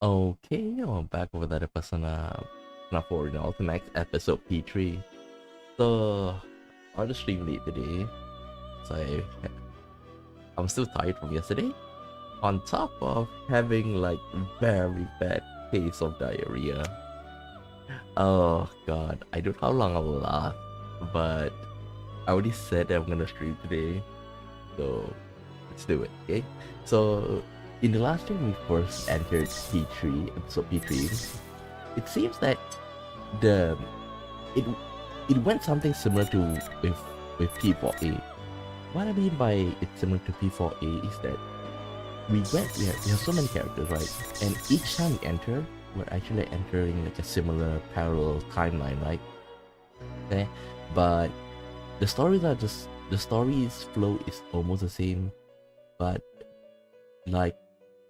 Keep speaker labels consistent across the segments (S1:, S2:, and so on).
S1: Okay, I'm back with another Persona 4 Arena Ultimax episode P3. So, on the stream late today, so I'm still tired from yesterday. On top of having like very bad case of diarrhea. Oh god, I don't know how long I will last, but I already said that I'm gonna stream today, so let's do it, okay? So, in the last stream we first entered P3, episode P3, it seems that the it it went something similar to with P4A. What I mean by it's similar to P4A is that we have so many characters, right? And each time we enter, we're actually entering like a similar parallel timeline, right? Okay, but the story's flow is almost the same, but like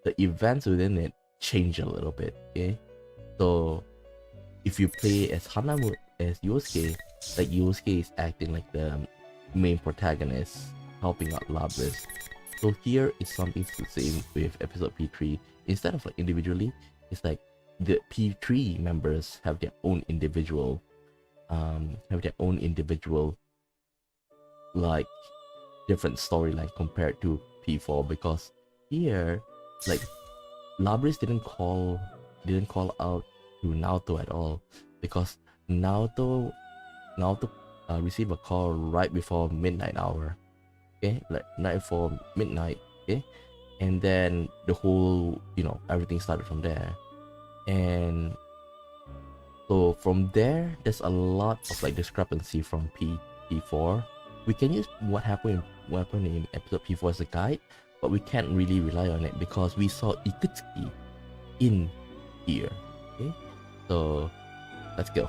S1: the events within it change a little bit. Okay, so if you play as Hanamu as Yosuke, like Yosuke is acting like the main protagonist, helping out Labris. So here is something the same with episode P3. Instead of like individually, it's like the P3 members have their own individual, like different storyline compared to P4, because here, like Labris didn't call out to Naoto at all, because Naoto received a call right before midnight hour, okay, like night before midnight, okay, and then the whole everything started from there, and so from there there's a lot of like discrepancy from P4. We can use what happened in episode P4 as a guide, but we can't really rely on it because we saw Ikutsuki in here. Okay, so let's go.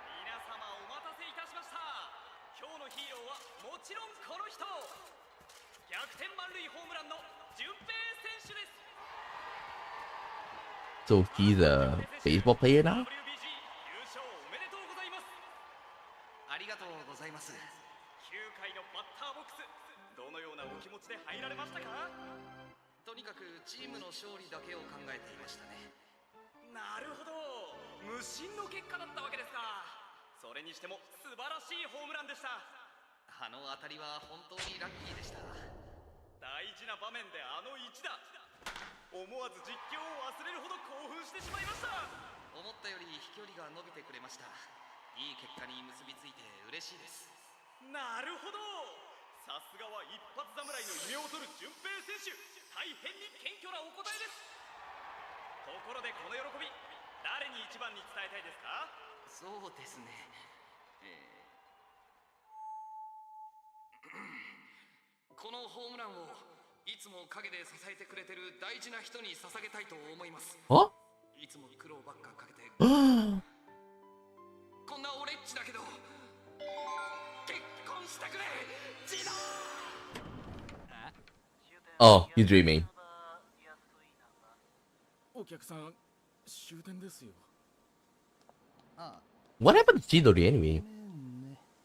S2: 皆様お待たせいたしました。今日のヒーローはもちろんこの人、逆転満塁ホームランの順平選手です。
S1: So he's a baseball player now.
S2: WBG 優勝おめでとうございます。ありがとうございます。9回のバッターボックス、どのようなお気持ちで入られましたか？とにかくチームの勝利だけを考えていましたね。なるほど、無心の結果だったわけですか。それにしても素晴らしいホームランでした。あの当たりは本当にラッキーでした。大事な場面であの一打、思わず実況を忘れるほど興奮してしまいました。思ったより飛距離が伸びてくれました。いい結果に結びついて嬉しいです。なるほど、さすがは一発侍の異名を取る順平選手、大変に謙虚なお答えです。ところでこの喜び、誰に一番に伝えたいですか？そうですね、このホームランをいつも陰で支えてくれてる大事な人に捧げたいと思います。
S1: What?
S2: いつも苦労ばっかかけてこんな俺っちだけど結婚してくれ、ジドー。
S1: Oh, he's dreaming.
S3: お客さん終点ですよ。
S1: What happened to Chidori anyway?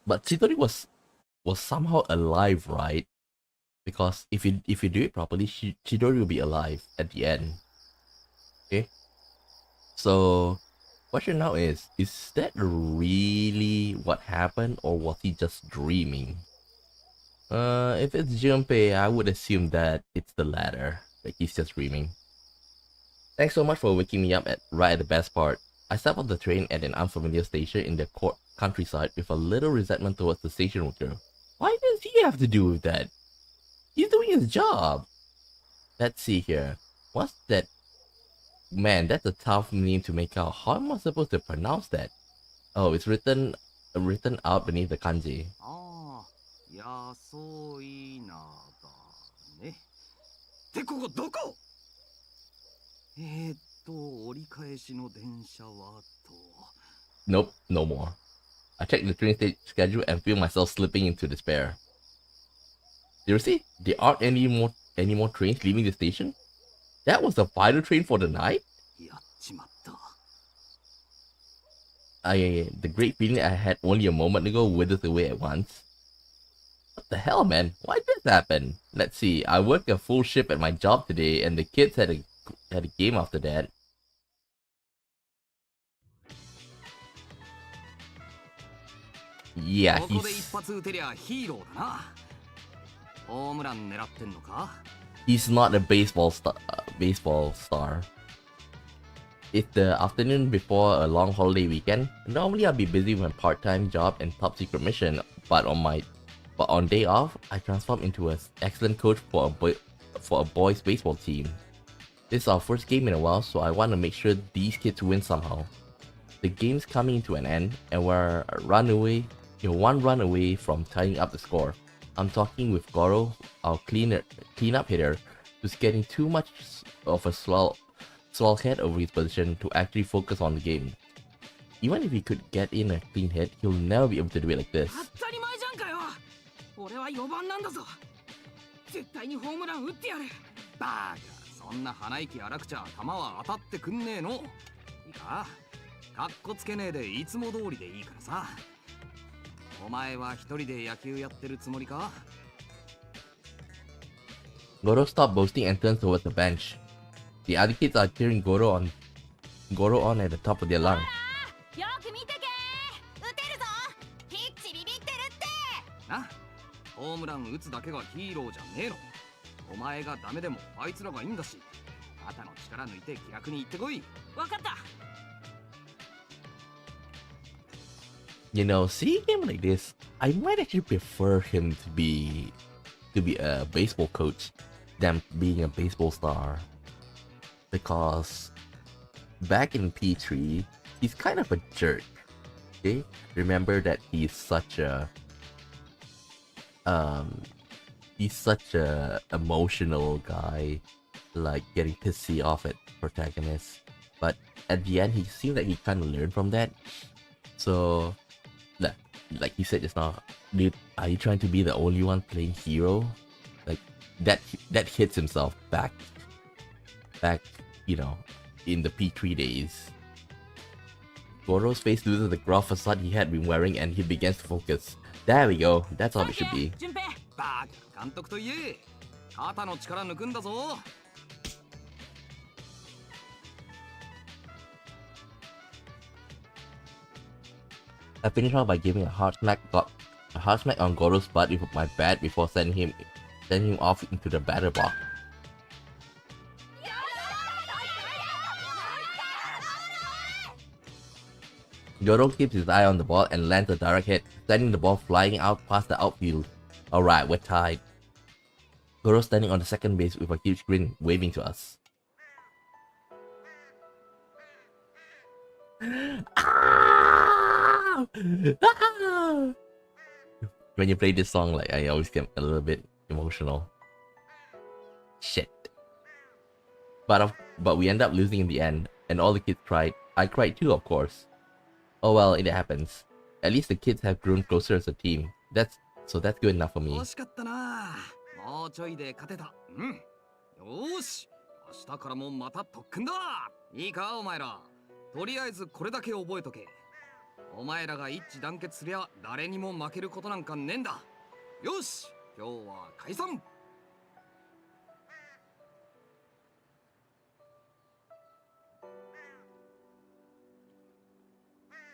S1: But Chidori was somehow alive, right? Because if you do it properly, Chidori will be alive at the end. Okay. So, question now is that really what happened, or was he just dreaming? If it's Junpei, I would assume that it's the latter. Like he's just dreaming. Thanks so much for waking me up right at the best part. I stepped off the train at an unfamiliar station in the countryside with a little resentment towards the station worker. Why does he have to do with that? He's doing his job. Let's see here. What's that? Man, that's a tough name to make out. How am I supposed to pronounce that? Oh, it's written out beneath the kanji.
S4: やそいなだね。ってここどこ？折り返しの電車はと。
S1: Nope, no more. I checked the train schedule and feel myself slipping into despair. Seriously? There aren't any more trains leaving the station? That was the final train for the night?
S4: やっちまった。
S1: The great feeling I had only a moment ago withers away at once. What the hell, man? Why did this happen? Let's see. I worked a full shift at my job today, and the kids had a game after that. Yeah,
S4: ここで一発撃てりゃヒーローだな。ホームラン狙ってんのか？
S1: he's not a baseball star. It's the afternoon before a long holiday weekend. Normally, I'll be busy with my part-time job and top secret mission, but on day off, I transform into an excellent coach for a boys baseball team. This is our first game in a while, so I want to make sure these kids win somehow. The game's coming to an end, and we're one run away from tying up the score. I'm talking with Goro, our cleanup hitter, who's getting too much of a swell head over his position to actually focus on the game. Even if he could get in a clean hit, he'll never be able to do it like this.
S4: 当たり前じゃんかよ。俺は4番なんだぞ。絶対にホームラン打ってやる。バカ、そんな鼻息荒くちゃ球は当たってくんねえの。いいか、かっこつけねえでいつも通りでいいからさ。お前は一人で野球やってるつもりか？
S1: Goro stopped boasting and turns towards the bench. The other kids are cheering Goro on at the top of their lungs.
S5: よく見てけ。打てるぞ。ピッチビビってるって。
S4: な、ホームラン打つだけがヒーローじゃねえの。お前がダメでもあいつらがいいんだし、肩の力抜いて気楽に行ってこい。わかった。
S1: You know, seeing him like this, I might actually prefer him to be a baseball coach than being a baseball star. Because back in P3, he's kind of a jerk. Okay? Remember that he's such a emotional guy, like getting pissy off at protagonists. But at the end, he seemed like he kind of learned from that. So, like you said just now, dude, are you trying to be the only one playing hero? Like that hits himself back, you know, in the P3 days. Goro's face loses the gruff facade he had been wearing, and he begins to focus. There we go. That's how it should be.
S4: バカ、監督と言え。肩の力抜くんだぞ。
S1: I finished off by giving a hard smack on Goro's butt with my bat before sending him off into the batter box. Goro keeps his eye on the ball and lands a direct hit, sending the ball flying out past the outfield. Alright, we're tied. Goro standing on the second base with a huge grin, waving to us. When you play this song, like, I always get a little bit emotional. Shit. But we end up losing in the end, and all the kids cried. I cried too, of course. Oh well, it happens. At least the kids have grown closer as a team. That's good enough for me.
S4: 惜しかったな。もうちょいで勝てた。うん。よーし。明日からもまた特訓だ。いいかお前ら。とりあえずこれだけ覚えとけ。お前らが一致団結すりゃ誰にも負けることなんかねえんだ。よし、今日は解散。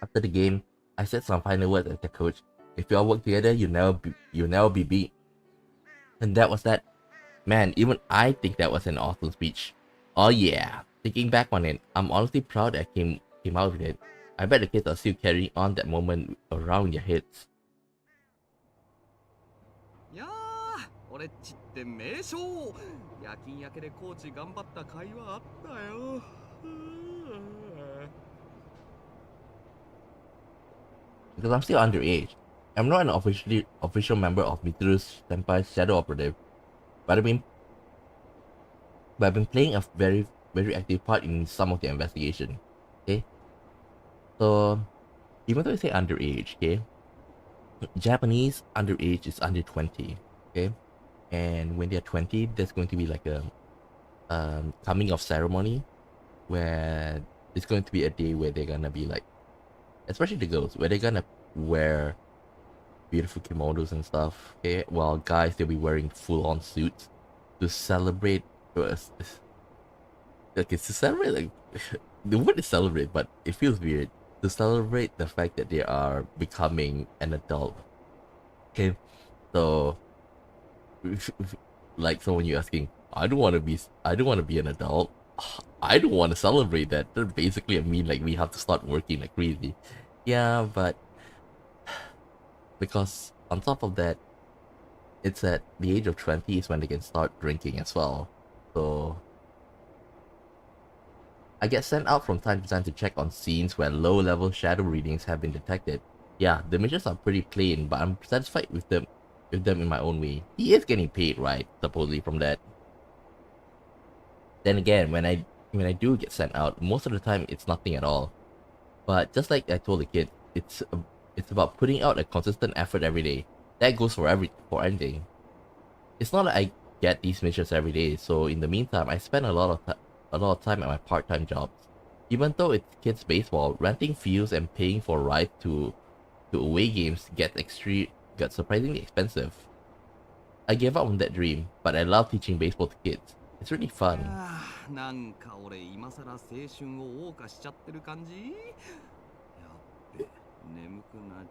S1: After the game, I said some final words as the coach. If you all work together, you'll never be beat. And that was that. Man, even I think that was an awesome speech. Oh yeah, thinking back on it, I'm honestly proud that I came out with it. I bet the kids are still carrying on that moment around their heads.
S4: いやー、俺っちって名将。夜勤明けでコーチ頑張った甲斐はあったよ。
S1: Because I'm still underage. I'm not an official member of Mituru's Senpai's shadow operative, but I've been playing a very, very active part in some of the investigation. Okay? So, even though I say underage, okay? Japanese underage is under 20, okay? And when they're 20, there's going to be like a coming of ceremony where it's going to be a day where they're gonna be like, especially the girls, where they're gonna wear beautiful kimonos and stuff. Okay, while guys they'll be wearing full-on suits to celebrate. Okay, to celebrate like the word is celebrate, but it feels weird to celebrate the fact that they are becoming an adult. Okay, so like someone you asking, I don't want to be an adult. I don't want to celebrate that. That basically mean like we have to start working like crazy. Yeah, but because on top of that, it's at the age of 20 is when they can start drinking as well. So I get sent out from time to time to check on scenes where low-level shadow readings have been detected. Yeah, the missions are pretty plain, but I'm satisfied with them in my own way. He is getting paid, right? Supposedly from that. Then again, when I do get sent out, most of the time it's nothing at all. But just like I told the kid, it's about putting out a consistent effort every day. That goes for anything. It's not like I get these missions every day, so in the meantime, I spend a lot of time at my part-time jobs. Even though it's kids baseball, renting fields and paying for rides to away games gets surprisingly expensive. I gave up on that dream, but I love teaching baseball to kids. It's really fun.
S4: なんか俺今さら青春を謳歌しちゃってる感じ。やっべ、眠くなっ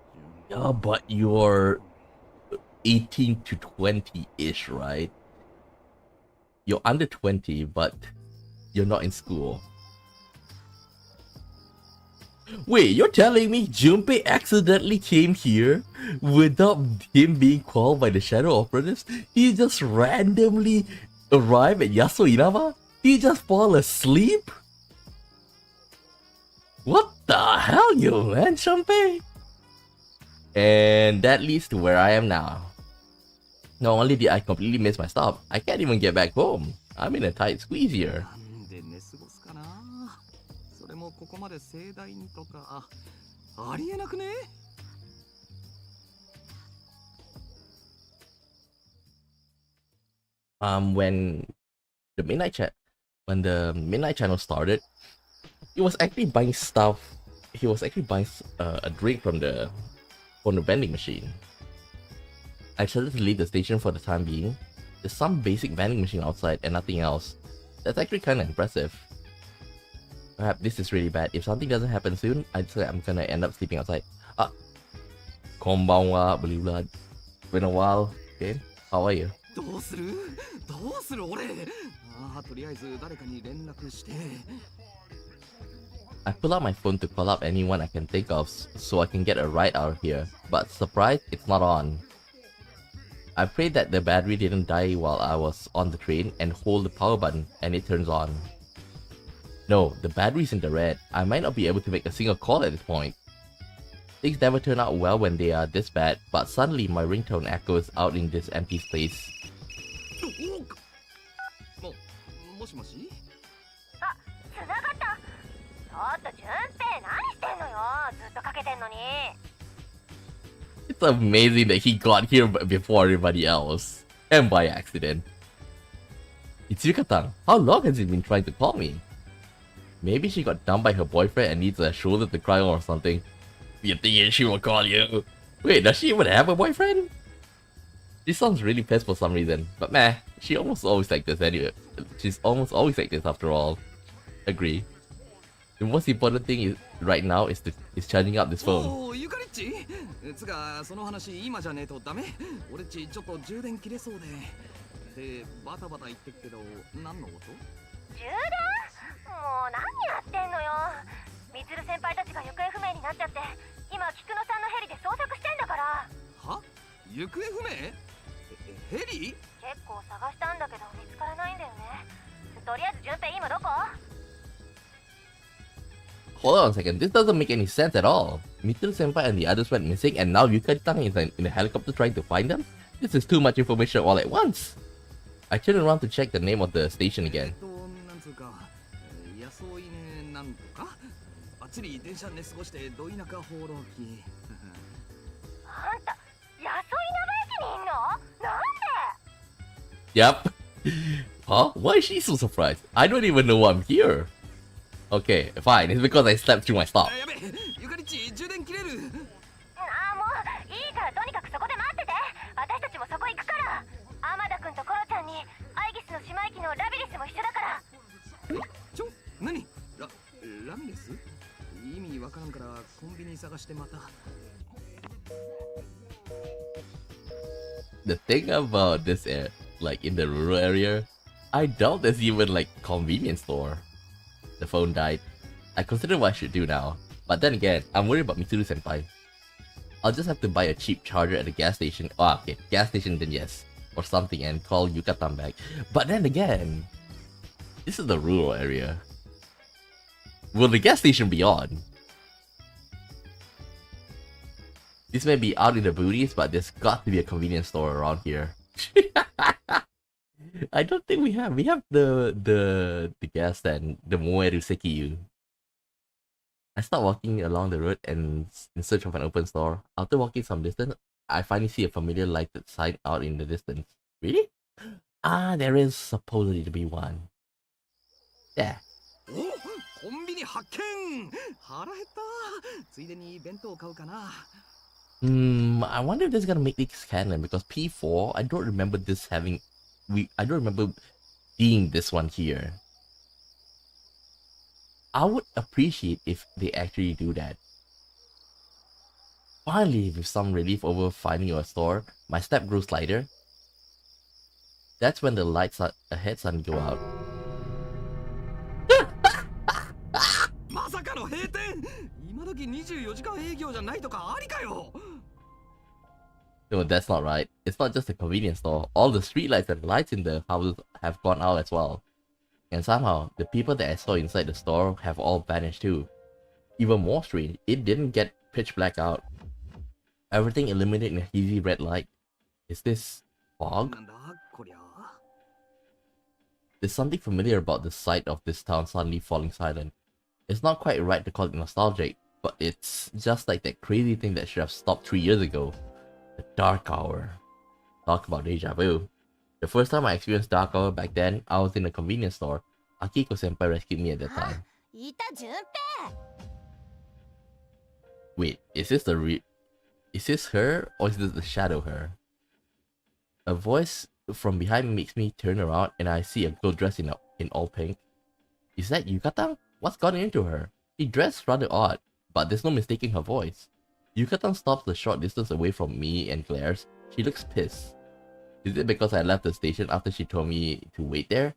S4: ちゃう。
S1: Yeah, but you're 18 to 20-ish, right? You're under 20, but you're not in school. Wait, you're telling me Junpei accidentally came here without him being called by the Shadow Operatives? He just randomly arrived at Yasuo Inaba? He just fall asleep? What the hell, you man, Junpei? And that leads to where I am now. Not only did I completely miss my stop, I can't even get back home. I'm in a tight squeeze here.
S4: なんで寝過ごすかな。それもここまで盛大にとか、ありえなくね。
S1: When the midnight channel started, he was actually buying stuff. He was actually buying a drink from the vending machine. I decided to leave the station for the time being. There's some basic vending machine outside and nothing else. That's actually kind of impressive. Perhaps this is really bad. If something doesn't happen soon, I'd say I'm gonna end up sleeping outside. Konbanwa, Blue Blood. Been a while. Okay, how are you?
S4: どうする俺。とりあえず誰かに連絡して。
S1: I pull out my phone to call up anyone I can think of so I can get a ride out of here, but surprise, it's not on. I prayed that the battery didn't die while I was on the train and hold the power button and it turns on. No, the battery's in the red. I might not be able to make a single call at this point. Things never turn out well when they are this bad, but suddenly my ringtone echoes out in this empty space.
S4: もしもし。
S5: あ、繋がった。ちょっと順平何してんのよ。ずっとかけてんのに。
S1: It's amazing that he got here before everybody else, and by accident. It's Yukatan. How long has he been trying to call me? Maybe she got dumped by her boyfriend and needs a shoulder to cry on or something. You think she will call you? Wait, does she even have a boyfriend? She sounds really pissed for some reason, but meh, she almost always like this anyway. She's almost always like this after all. Agree. The most important thing right now is charging up this phone.
S4: おー、ゆかりっち。つがその話今じゃねえとダメ。俺っちちょっと充電切れそうで。で、バタバタ言ってくけど、何の音？
S5: 充電？もう何やってんのよ。みつる先輩たちが行方不明になっちゃって、今菊野さんのヘリで捜索してんだから。
S4: は？行方不明？ヘリ？
S5: 結構探したんだけど見つからないんだよね。とりあえず順平今どこ？
S1: Hold on a second, this doesn't make any sense at all. Mitsuru Senpai and the others went missing and now Yukari-tang is in a helicopter trying to find them? This is too much information all at once. I turned around to check the name of the station again.
S4: なんつうか、安いねなんとか。あっちに電車寝過ごしてど田舎放浪記。
S5: あんた、安井長駅にいんの？なんで？
S1: Yep. Huh? Why is she so surprised? I don't even know I'm here. Okay, fine. It's because I slept through my stop.
S4: やべ、ゆかりっち充電切れる。
S5: ああもういいからとにかくのラビリスも一緒だから。
S4: 何ラミレス？意味わからんからコンビニ探してまた。
S1: The thing about this like in the rural area, I doubt there's even like convenience store. The phone died. I consider what I should do now, but then again, I'm worried about Mitsuru senpai. I'll just have to buy a cheap charger at a gas station. Oh, okay, gas station then yes, or something, and call Yukatan back. But then again, this is the rural area. Will the gas station be on? This may be out in the booties, but there's got to be a convenience store around here. I don't think we have. We have the gas stand, the Moeru Sekiyu. I start walking along the road and in search of an open store. After walking some distance, I finally see a familiar lighted sign out in the distance. Really? Ah, there is supposedly to be one. Yeah.
S4: コンビニ発見。腹減った。ついでに弁当買うかな。
S1: I wonder if this is gonna make this canon because P4, I don't remember this having. I don't remember seeing this one here. I would appreciate if they actually do that. Finally, with some relief over finding a store, my step grows lighter. That's when the lights ahead suddenly go out.
S4: まさかの閉店。今時24時間営業じゃないとかありかよ。
S1: No, that's not right. It's not just a convenience store. All the streetlights and lights in the houses have gone out as well. And somehow, the people that I saw inside the store have all vanished too. Even more strange, it didn't get pitch black out. Everything illuminated in a hazy red light. Is this fog? There's something familiar about the sight of this town suddenly falling silent. It's not quite right to call it nostalgic, but it's just like that crazy thing that should have stopped 3 years ago. The Dark Hour. Talk about deja vu. The first time I experienced Dark Hour back then, I was in a convenience store. Akiko-senpai rescued me at that time. Wait, is this is this her or is this the shadow her? A voice from behind me makes me turn around and I see a girl dressed in all pink. Is that Yukatan? What's gotten into her? She dressed rather odd, but there's no mistaking her voice. Yukatan stops a short distance away from me and glares. She looks pissed. Is it because I left the station after she told me to wait there?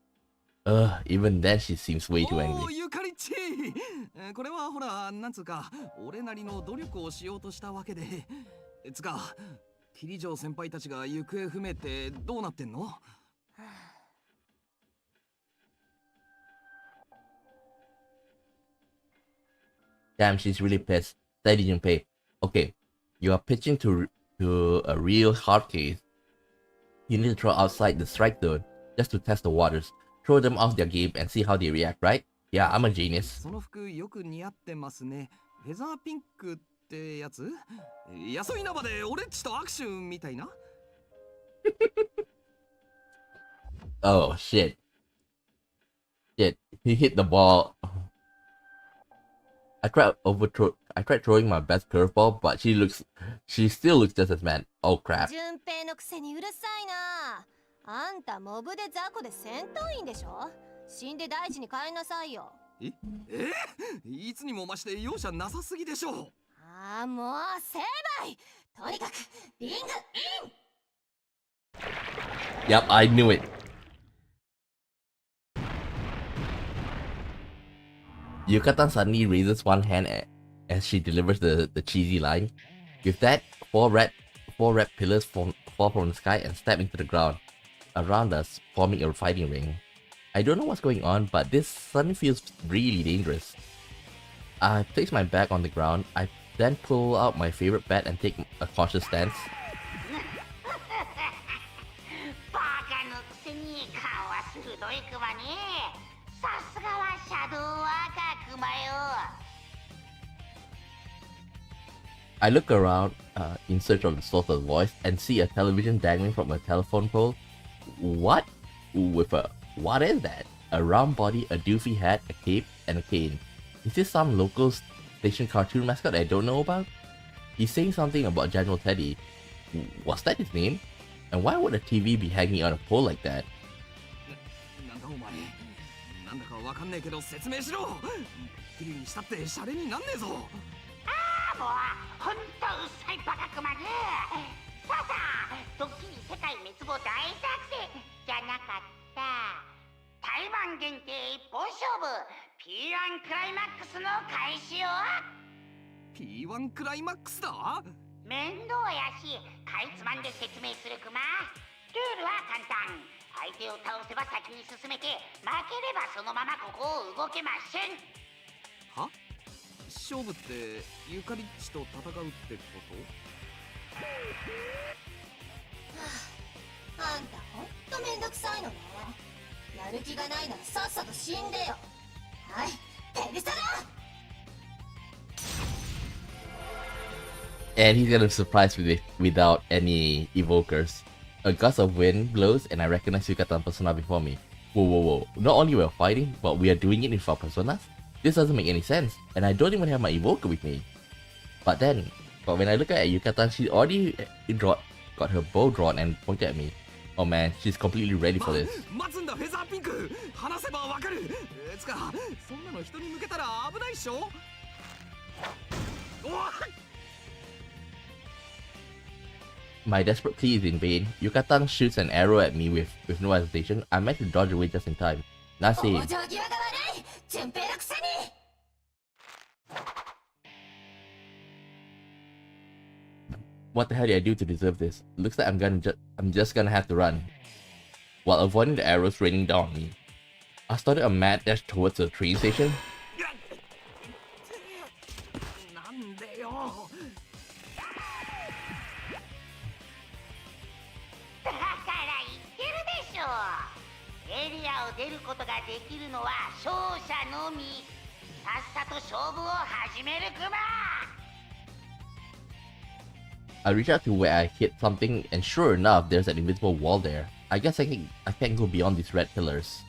S1: Even then she seems way too angry.
S4: これはほら、なんつうか、俺なりの努力をしようとしたわけで。つか、キリジョー先輩たちが行方不明ってどうなってんの?
S1: Damn, she's really pissed. Steady Junpei. Okay, you are pitching to a real hard case. You need to throw outside the strike zone just to test the waters. Throw them off their game and see how they react, right? Yeah, I'm a genius.
S4: その服よく似合ってますね。フェザーピンクってやつ？安い縄で俺っちと握手みたいな?
S1: Oh shit. Shit, he hit the ball. I tried throwing my best curveball, but she still looks just as mad. Oh crap.
S5: 順平のくせにうるさいな。あんたモブで雑魚で戦闘員でしょ。死んで大地に帰んなさいよ。
S4: いつにも増して容赦なさすぎでしょう。
S5: ああ、もう成敗。とにかくリングイン。
S1: Yep, I knew it. Yukatan suddenly raises one hand as she delivers the cheesy line. With that, four red pillars fall from the sky and step into the ground around us, forming a fighting ring. I don't know what's going on, but this suddenly feels really dangerous. I place my bag on the ground. I then pull out my favorite bat and take a cautious stance. I look around in search of the source of the voice and see a television dangling from a telephone pole. What? What is that? A round body, a doofy hat, a cape, and a cane. Is this some local station cartoon mascot I don't know about? He's saying something about General Teddy. Was that his name? And why would a TV be hanging on a pole like that?
S4: わかんねえけど説明しろ。きりにしたってシャレになんねえぞ。
S6: もうほんとうっさいバカクマね。さあさあ、ドッキリ世界滅亡大作戦じゃなかった。台湾限定一本勝負 P1 クライマックスの開始よ。
S4: P1 クライマックスだ。
S6: 面倒やし、かいつまんで説明するクマ。ルールは簡単。相手を倒せば先に進めて、負ければそのままここを動けません。
S4: は？勝負ってゆかりっちと戦うってこと？
S5: あんたほんとめんどくさいのね。やる気がないならさっさと死んでよ。はい、ペルソナ。
S1: And he's gonna surprise me without any evokers. A gust of wind blows and I recognize Yukatan persona before me. Whoa, whoa, whoa. Not only we're fighting, but we are doing it in our personas? This doesn't make any sense, and I don't even have my evoker with me. But when I look at Yukatan, she already got her bow drawn and pointed at me. Oh man, she's completely ready for this.
S4: 待つんだフェザーピンク。話せばわかる。つかそんなの人に向けたら危ないっしょ。おわっ。
S1: My desperate plea is in vain. Yukatan shoots an arrow at me with no hesitation. I managed to dodge away just in time. Nasi. What the hell did I do to deserve this? Looks like I'm just gonna have to run. While avoiding the arrows raining down on me. I started a mad dash towards the train station.
S4: なんでよ。
S6: だから言ってるでしょ。エリアを出ることができるのは勝者のみ。さっさと勝負を始めるクマ。
S1: I reach out to where I hit something, and sure enough, there's an invisible wall there. I guess I can't go beyond these red pillars.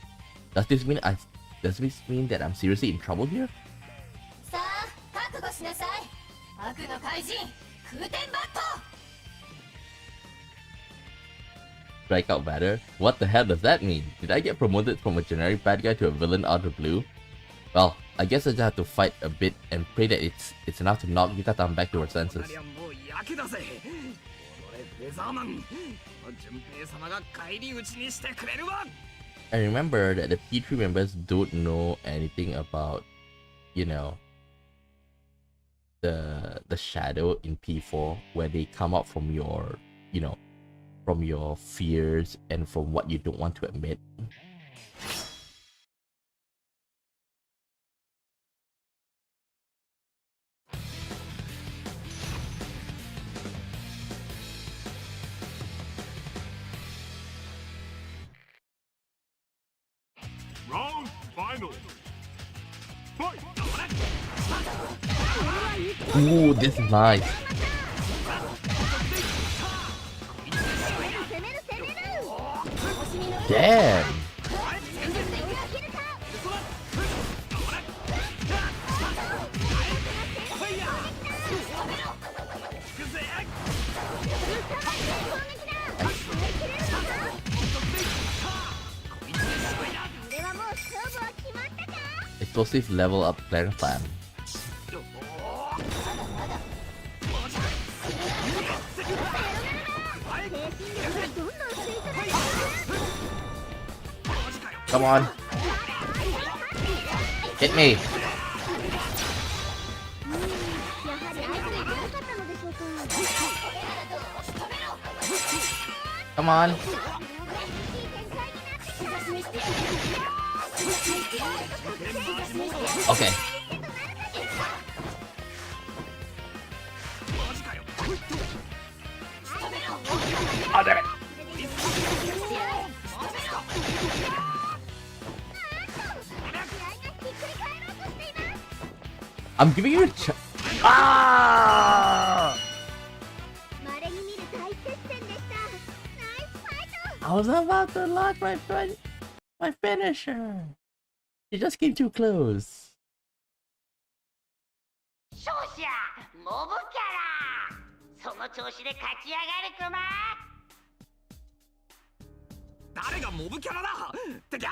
S1: Does this mean that I'm seriously in trouble here?
S5: さあ、覚悟しなさい。悪の怪人、空天バット。
S1: Strike out batter? What the hell does that mean? Did I get promoted from a generic bad guy to a villain out of the blue? Well, I guess I just have to fight a bit and pray that it's enough to knock Yukatan back to her senses.
S4: もうやけだぜ。俺フェザーマン。順平様が返り討ちにしてくれるわ。
S1: And remember that the P3 members don't know anything about, you know, the shadow in P4 where they come out from your, you know, from your fears and from what you don't want to admit.
S3: Round final. Fight.
S1: Ooh, this is nice. Damn. Explosive level up player plan. Come on. Hit me. Come on. Okay. Oh, damn it. I'm giving you a Ah! I was about to lock my finisher. You just came too close.
S6: 勝者モブキャラ。その調子で勝ち上がるクマ。
S4: 誰がモブキャラだ。てきゃ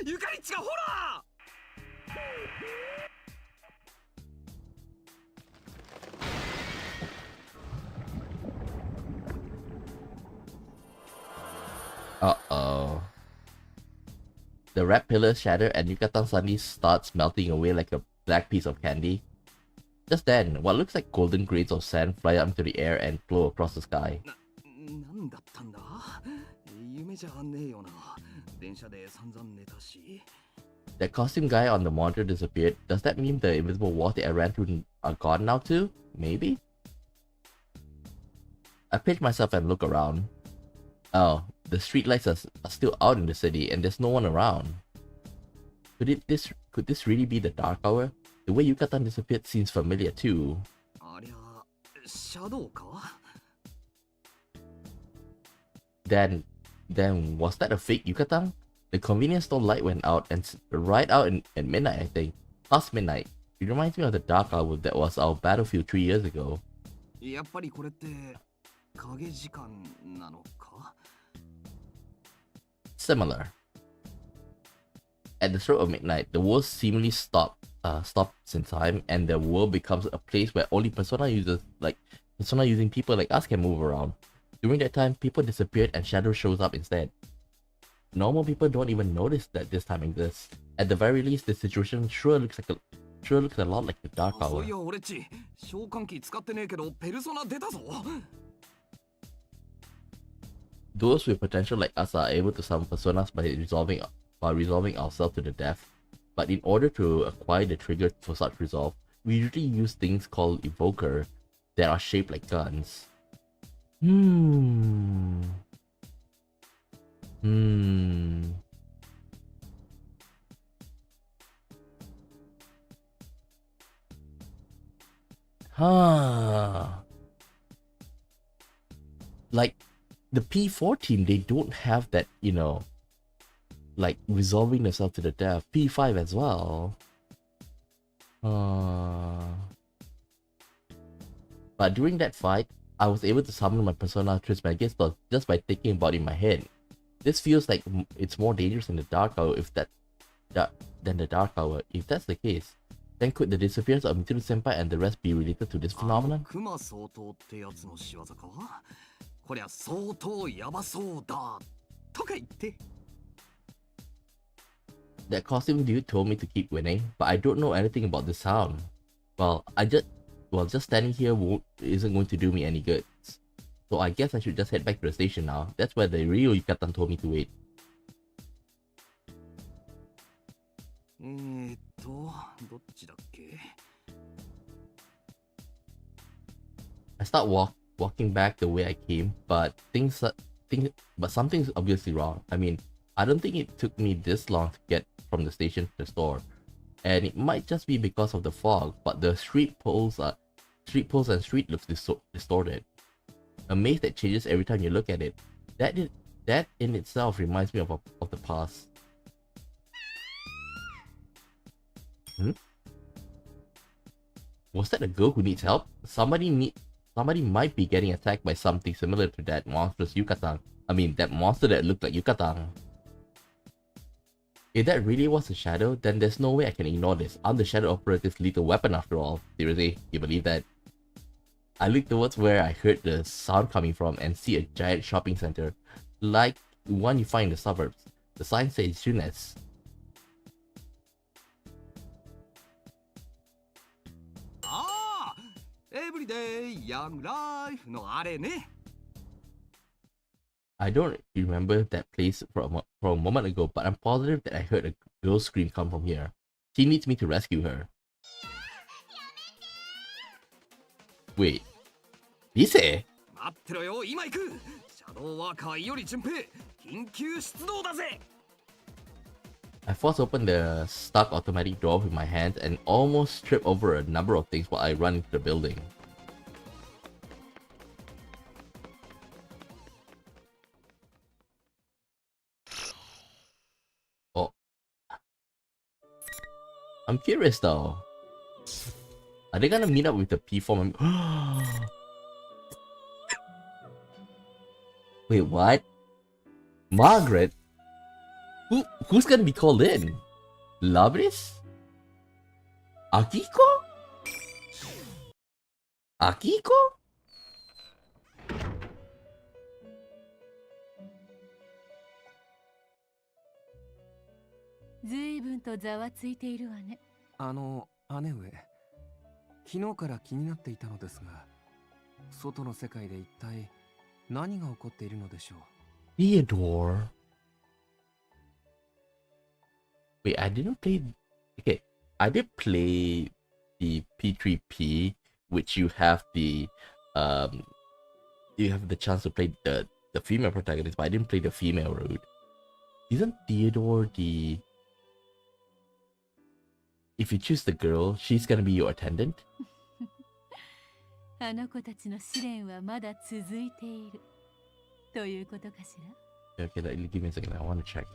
S4: ー、ゆかりっちがほら。
S1: Uh-oh. The red pillars shatter and Yucatan suddenly starts melting away like a black piece of candy. Just then, what looks like golden grains of sand fly up into the air and flow across the sky.
S4: なんだったんだ夢じゃねえよな電車で散々寝たし
S1: That costume guy on the monitor disappeared. Does that mean the invisible walls that I ran through are gone now too? Maybe? I pinch myself and look around. Oh, the streetlights are still out in the city and there's no one around. Could this really be the dark hour? The way Yucatan disappeared seems familiar too.
S4: ありゃシャドウか
S1: Then was that a fake Yucatan? The convenience store light went out and right out at midnight, I think. Past midnight. It reminds me of the dark hour that was our battlefield 3 years ago.
S4: やっぱりこれって影時間なのか
S1: Similar. At the stroke of midnight, the world seemingly stops in time, and the world becomes a place where only Persona using people like us can move around. During that time, people disappeared and Shadow shows up instead. Normal people don't even notice that this time exists. At the very least, the situation sure looks a lot like the Dark
S4: そ
S1: Hour.
S4: ういや俺っち召喚機使ってねえけどペルソナ出たぞ
S1: Those with potential like us are able to summon personas by resolving ourselves to the death. But in order to acquire the trigger for such resolve, we usually use things called evoker that are shaped like guns. Like the P4 team, they don't have that, like resolving themselves to the death. P5 as well. But during that fight, I was able to summon my Persona Trismegistus just by thinking about it in my head. This feels like it's more dangerous in the Dark Hour than the Dark Hour. If that's the case, then could the disappearance of Mitsuru Senpai and the rest be related to this phenomenon?
S4: クマ相当ってやつの仕業かこりゃ相当ヤバそうだとか言って
S1: That costume dude told me to keep winning, but I don't know anything about the sound. Just standing here isn't going to do me any good. So I guess I should just head back to the station now. That's where the real Yucatan told me to wait.
S4: どっちだっけ
S1: I start walking back the way I came, but something's obviously wrong. I mean, I don't think it took me this long to get from the station to the store, and it might just be because of the fog. But the street poles and street looks distorted. A maze that changes every time you look at it. That in itself reminds me of the past. Was that a girl who needs help? Somebody might be getting attacked by something similar to that monstrous Yucatan. I mean, that monster that looked like Yucatan. If that really was a shadow, then there's no way I can ignore this. I'm the shadow operative's lethal weapon after all. Seriously, you believe that? I look towards where I heard the sound coming from and see a giant shopping center, like the one you find in the suburbs. The sign says Junes.
S4: Everyday Young Life のあれね
S1: I don't remember that place from a moment ago, but I'm positive that I heard a girl's scream come from here. She needs me to rescue her. Wait. Ise?
S4: 待ってろよ今行くシャドウワーカーより順平緊急出動だぜ
S1: I force open the stuck automatic door with my hands and almost trip over a number of things while I run into the building. Oh. I'm curious though. Are they gonna meet up with the P4 member? Wait, what? Margaret? Who's gonna be called in? Labris? Akiko? Akiko?
S7: 随分とざわついているわね。
S4: 姉上、昨日から気になっていたのですが、外の世界で一体何が起こっているのでしょう。
S1: Theodore? Wait, I didn't play... Okay, I did play the P3P, which you have the chance to play the female protagonist, but I didn't play the female route. Isn't Theodore the... If you choose the girl, she's gonna be your attendant?
S7: あの子たちの試練はまだ続いているということかしら。
S1: Okay, give me a second, I want to check.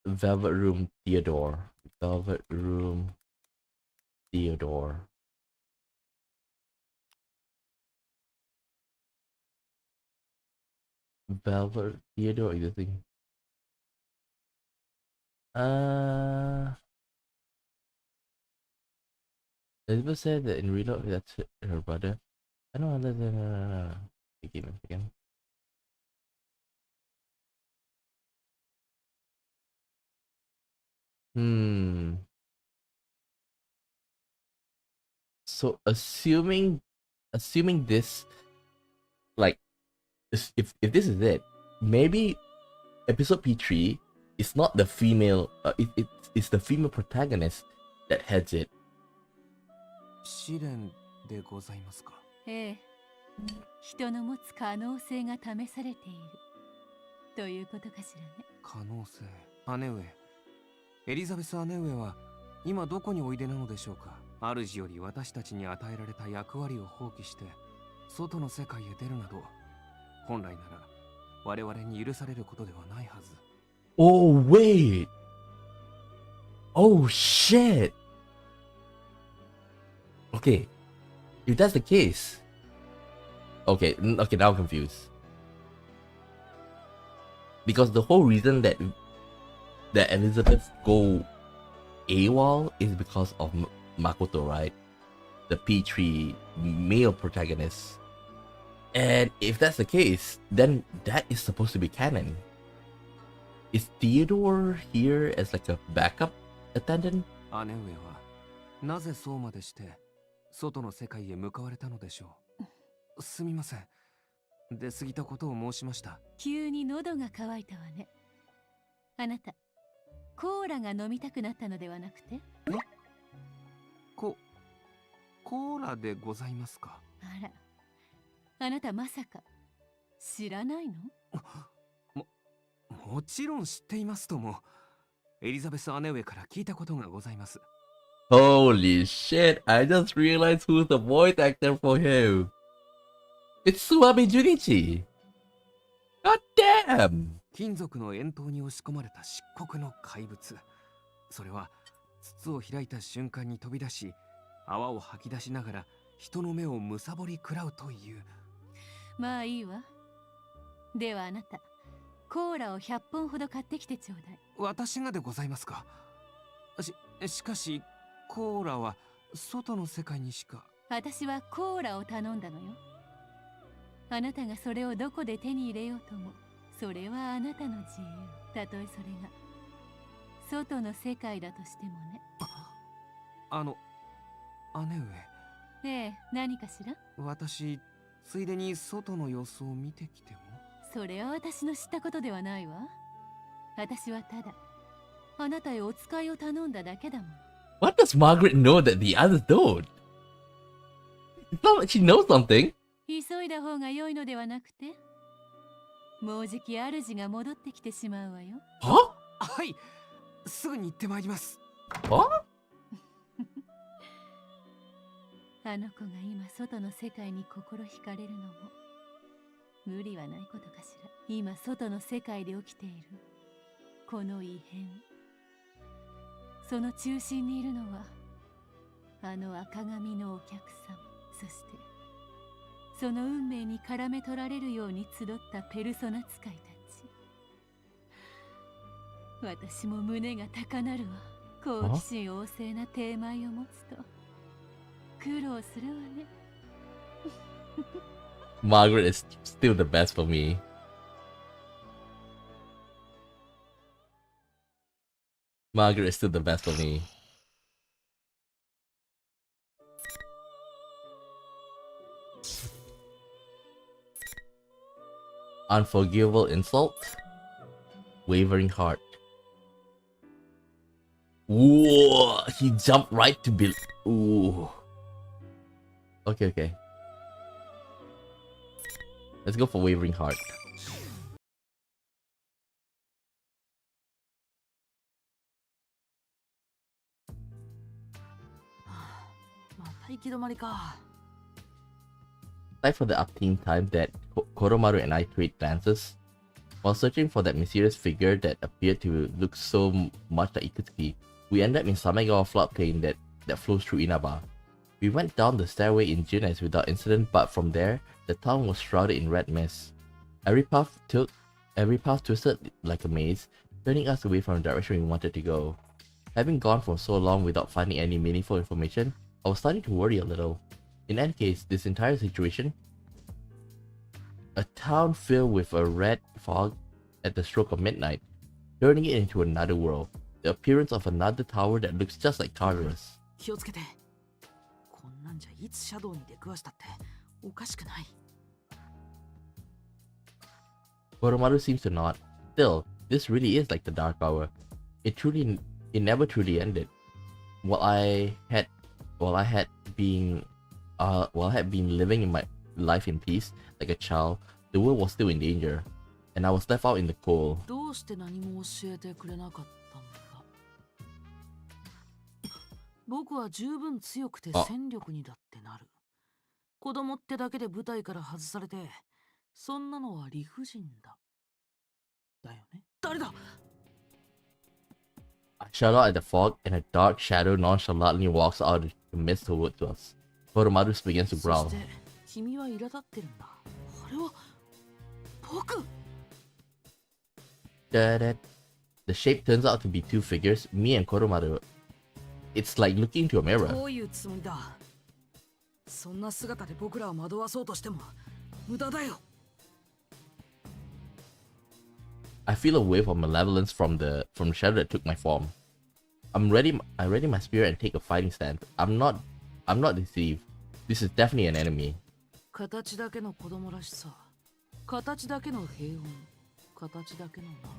S1: Velvet Room Theodore. Velvet Room Theodore. Velvet Theodore existing. Elizabeth said that in real life that's her brother. I know other than give me a second. So assuming this, like, if this is it, maybe episode P3 is not the female. It's the female protagonist that heads it.
S4: 試練でございますか。
S7: ええ、人の持つ可能性が試されているということかしらね。
S4: 可能性。姉上、エリザベス姉上は今どこにおいでなのでしょうか。主より私たちに与えられた役割を放棄して外の世界へ出るなど、本来なら我々に許されることではないはず。
S1: Oh wait. Oh shit. Okay, if that's the case, okay, now I'm confused. Because the whole reason that Elizabeth go AWOL is because of Makoto, right? The P3 male protagonist. And if that's the case, then that is supposed to be canon. Is Theodore here as like a backup attendant?
S4: 姉上はなぜそうまでして外の世界へ向かわれたのでしょう。すみません。出過ぎたことを申しました。
S7: 急に喉が渇いたわね。あなた、コーラが飲みたくなったのではなくて？
S4: コーラでございますか。
S7: あら、あなたまさか知らないの？
S4: もちろん知っていますとも。エリザベス姉上から聞いたことがございます。
S1: Holy shit, I just realized who's the voice actor for him. It's Suwabe Junichi. God damn.
S4: 金属の円筒に押し込まれた漆黒の怪物。それは筒を開いた瞬間に飛び出し、泡を吐き出しながら人の目をむさぼり食らうという。
S7: まあいいわ。ではあなた、コーラを100本ほど買ってきてちょうだい。
S4: 私がでございますか。しかしコーラは外の世界にしか。
S7: 私はコーラを頼んだのよ。あなたがそれをどこで手に入れようとも、それはあなたの自由。たとえそれが外の世界だとしてもね。
S4: 姉
S7: 上。ええ、何かしら。
S4: 私ついでに外の様子を見てきても。
S7: それは私の知ったことではないわ。私はただあなたへお使いを頼んだだけだもん。
S1: What does Margaret know that the others don't? It's not like she knows something.
S7: 急いだ方が良いのではなくて、もうじき主が戻ってきてしまうわよ。
S1: は？
S4: はい、すぐに行ってまいります。
S1: は？
S7: あの子が今外の世界に心惹かれるのも無理はないことかしら。今外の世界で起きているこの異変、その中心にいるのはあの赤髪のお客様、そしてその運命に絡め取られるように集ったペルソナ使いたち。私も胸が高鳴るわ。好奇心旺盛なテーマを持つと苦労するわね。
S1: Margaret is still the best for me. Margaret is still the best for me. Unforgivable insult. Wavering heart. Whoa! He jumped right to be. Ooh. Okay. Let's go for wavering heart.
S4: また行き止まりか。
S1: Aside for the upteen time that Koromaru and I trade glances, while searching for that mysterious figure that appeared to look so much like Ikutsuki, we ended up in Samegawa floodplain that flows through Inaba. We went down the stairway in Jinez without incident, but from there, the town was shrouded in red mist. Every path twisted like a maze, turning us away from the direction we wanted to go. Having gone for so long without finding any meaningful information, I was starting to worry a little. In any case, this entire situation, a town filled with a red fog at the stroke of midnight, turning it into another world, the appearance of another tower that looks just like Tartarus.
S4: 気をつけて。こんなんじゃいつシャドウに出くわしたっておかしくない。
S1: Koromaru seems to not. Still, this really is like the Dark Hour. It never truly ended. While I had been living in my life in peace like a child, the world was still in danger, and I was left out in the cold.
S4: どうして何も教えてくれなかったんだ。僕は十分強くて戦力にだってなる。子供ってだけで舞台から外されて、そんなのは理不尽だ。だよね。誰だ？
S1: I shut out at the fog, and a dark shadow nonchalantly walks out of the mist towards us. Koromaru begins to growl.
S4: そして君は苛立ってるんだ。あれは僕。
S1: The shape turns out to be two figures, me and Koromaru. It's like looking into a mirror.
S4: どういうつもりだ。そんな姿で僕らを惑わそうとしても無駄だよ。
S1: I feel a wave of malevolence from the shadow that took my form. I ready my spirit and take a fighting stance. I'm not deceived. This is definitely an enemy.
S4: 形だけの子供らしさ、形だけの平穏、形だけの仲間。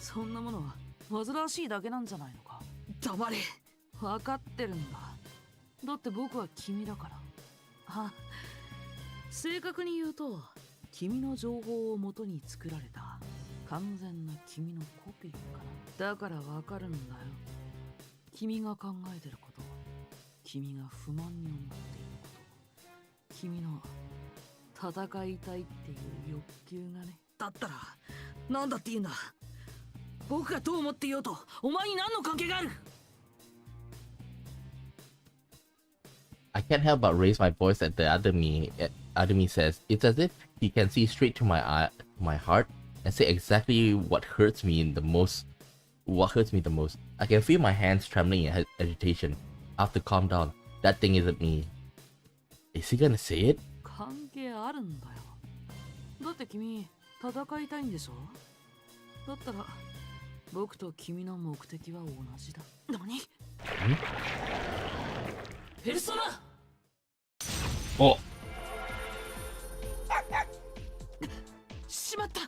S4: そんなものは煩わしいだけなんじゃないのか。黙れ。分かってるんだ。だって僕は君だから。あ、正確に言うと、君の情報をもとに作られた完全な君のコピーかな。だから分かるんだよ。君が考えてること、君が不満に思っていること、君の戦いたいっていう欲求がね。だったらなんだって言うんだ。僕がどう思っていようとお前に何の関係がある。
S1: I can't help but raise my voice at the other me. Adami says, "It's as if he can see straight to my heart, and say exactly what hurts me the most. I can feel my hands trembling in agitation. I have to calm down. That thing isn't me." Is he gonna say it?
S4: 関係あるんだよ。だって君戦いたいんでしょ。だったら僕と君の目的は同じだ。何？ペルソナ。
S1: Oh.
S4: しまった。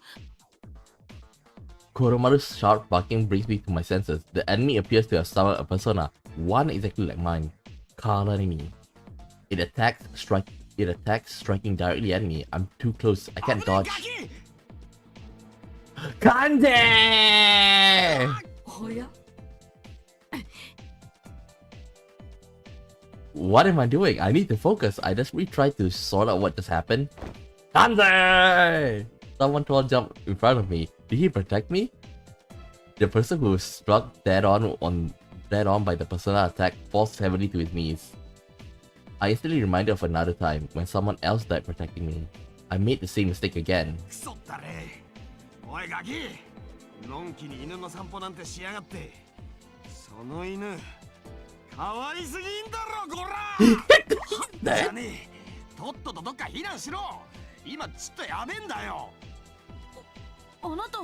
S1: Koromaru's sharp barking brings me to my senses. The enemy appears to have summoned a persona, one exactly like mine, Karanimi. It attacks, striking directly at me. I'm too close. I can't dodge. Kande!
S4: おや？
S1: What am I doing? I need to focus. I desperately tried to sort out what just happened. Kande! Someone tall jumped in front of me. Did he protect me? The person who was struck dead on by the persona attack falls heavily to his knees. I instantly reminded of another time when someone else died protecting me. I made the same mistake again.
S3: くそったれ。おいガキ、
S4: のんきに犬の散歩なんてしやがって。その犬可愛すぎんだろこら。じゃねえ、とっととどっか避難しろ。今ちょっとやべえんだよ。
S7: あなた。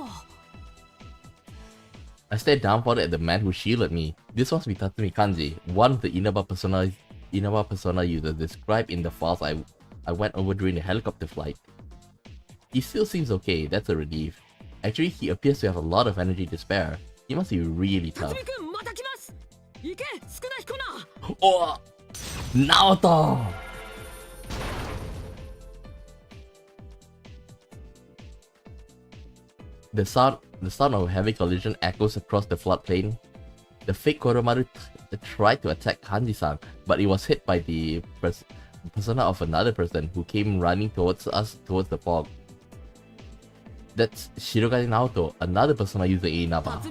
S1: I stared dumbfounded at the man who shielded me. This was Mitatsumi Kanji, one of the Inaba persona users described in the files I went over during the helicopter flight. He still seems okay, that's a relief. Actually, he appears to have a lot of energy to spare. He must be really tough. Oh! Naoto! The sound of a heavy collision echoes across the floodplain. The fake Koromaru tried to attack Kanji-san, but it was hit by the persona of another person who came running towards us towards the fog. That's Shirogane Naoto, another persona using Inaba.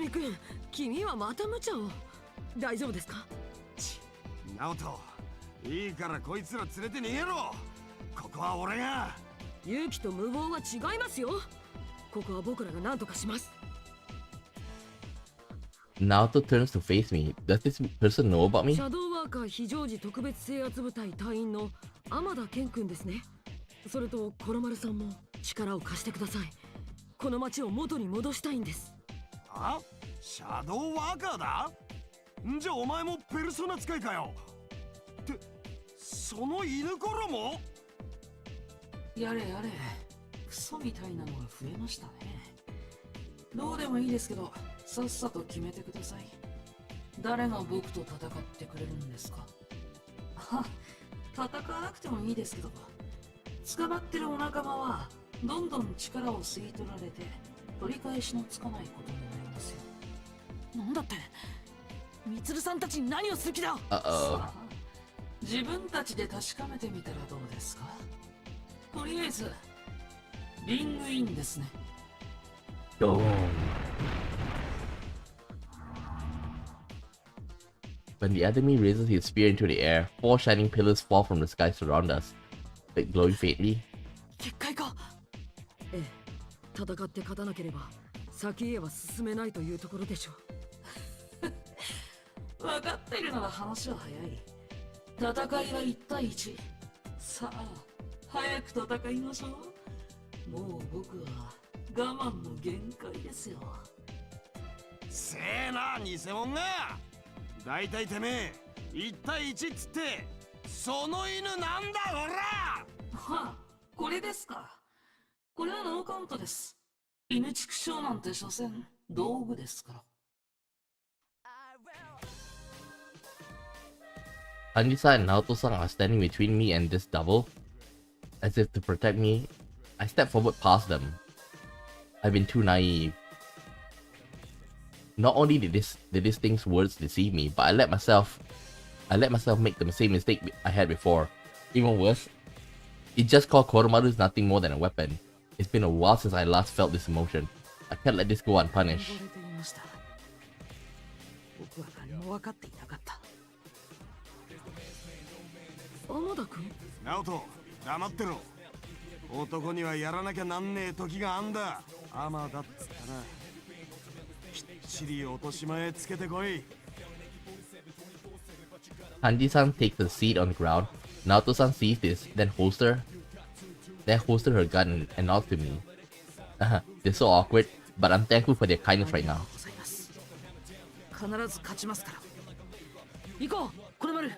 S8: 君はまた無茶を。大丈夫ですか？
S4: ナオト、いいからこいつら連れて逃げろ。ここは俺が。
S8: 勇気と無謀は違いますよ。ここは僕らが何とかします。
S1: Naoto turns to face me. Does this person know about me?
S8: シャドーワーカー非常時特別制圧部隊隊員の天田健君ですね。それとコロマルさんも力を貸してください。この町を元に戻したいんです。
S4: あ？シャドーワーカーだ？じゃあお前もペルソナ使いかよ。ってその犬頃も？
S9: やれやれ、クソみたいなのが増えましたね。どうでもいいですけど、さっさと決めてください。誰が僕と戦ってくれるんですか？は、戦わなくてもいいですけど、捕まってるお仲間はどんどん力を吸い取られて取り返しのつかないことになりますよ。
S8: なんだって、ミツルさんたちに何をする気だ。
S1: Uh oh.
S9: 自分たちで確かめてみたらどうですか？とりあえずリングインですね。
S1: When the enemy raises his spear into the air, 4 shining pillars fall from the sky to surround us, glowing faintly.
S8: 結界か。ええ、戦って勝たなければ先へは進めないというところでしょ
S9: う。分かっているなら話は早い。戦いは1対1。さあ、早く戦いましょう。もう僕は我慢の限界ですよ。
S4: せえな、偽物が。だいたいてめえ1対1っつってその犬なんだほら。
S9: はあ、これですか。これはノーカウントです。犬畜生なんて所詮道具ですから。
S1: Anisa and Naoto-san are standing between me and this double. As if to protect me, I step forward past them. I've been too naive. Not only did this thing's words deceive me, but I let myself make the same mistake I had before. Even worse, it just called Koromaru nothing more than a weapon. It's been a while since I last felt this emotion. I can't let this go unpunished.
S8: 僕は何も分かっていなかった。天田君？
S4: ナオト、黙ってろ。男にはやらなきゃなんねえ時があんだ。天田っつったな。きっちり落とし前つけてこい。
S1: Hanji-san takes a seat on the ground. Naoto-san sees this, then holster her gun and nods to me. They're so awkward, but I'm thankful for their kindness right now.
S8: 必ず勝ちますから。行こう、コロマル。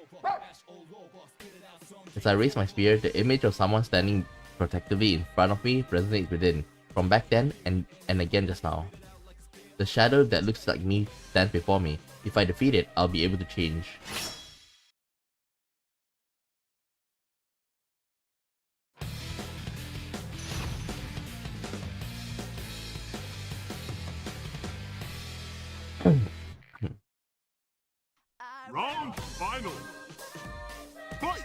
S1: As I raise my spear, the image of someone standing protectively in front of me resonates within, from back then and again just now. The shadow that looks like me stands before me. If I defeat it, I'll be able to change.
S3: Round final. Fight!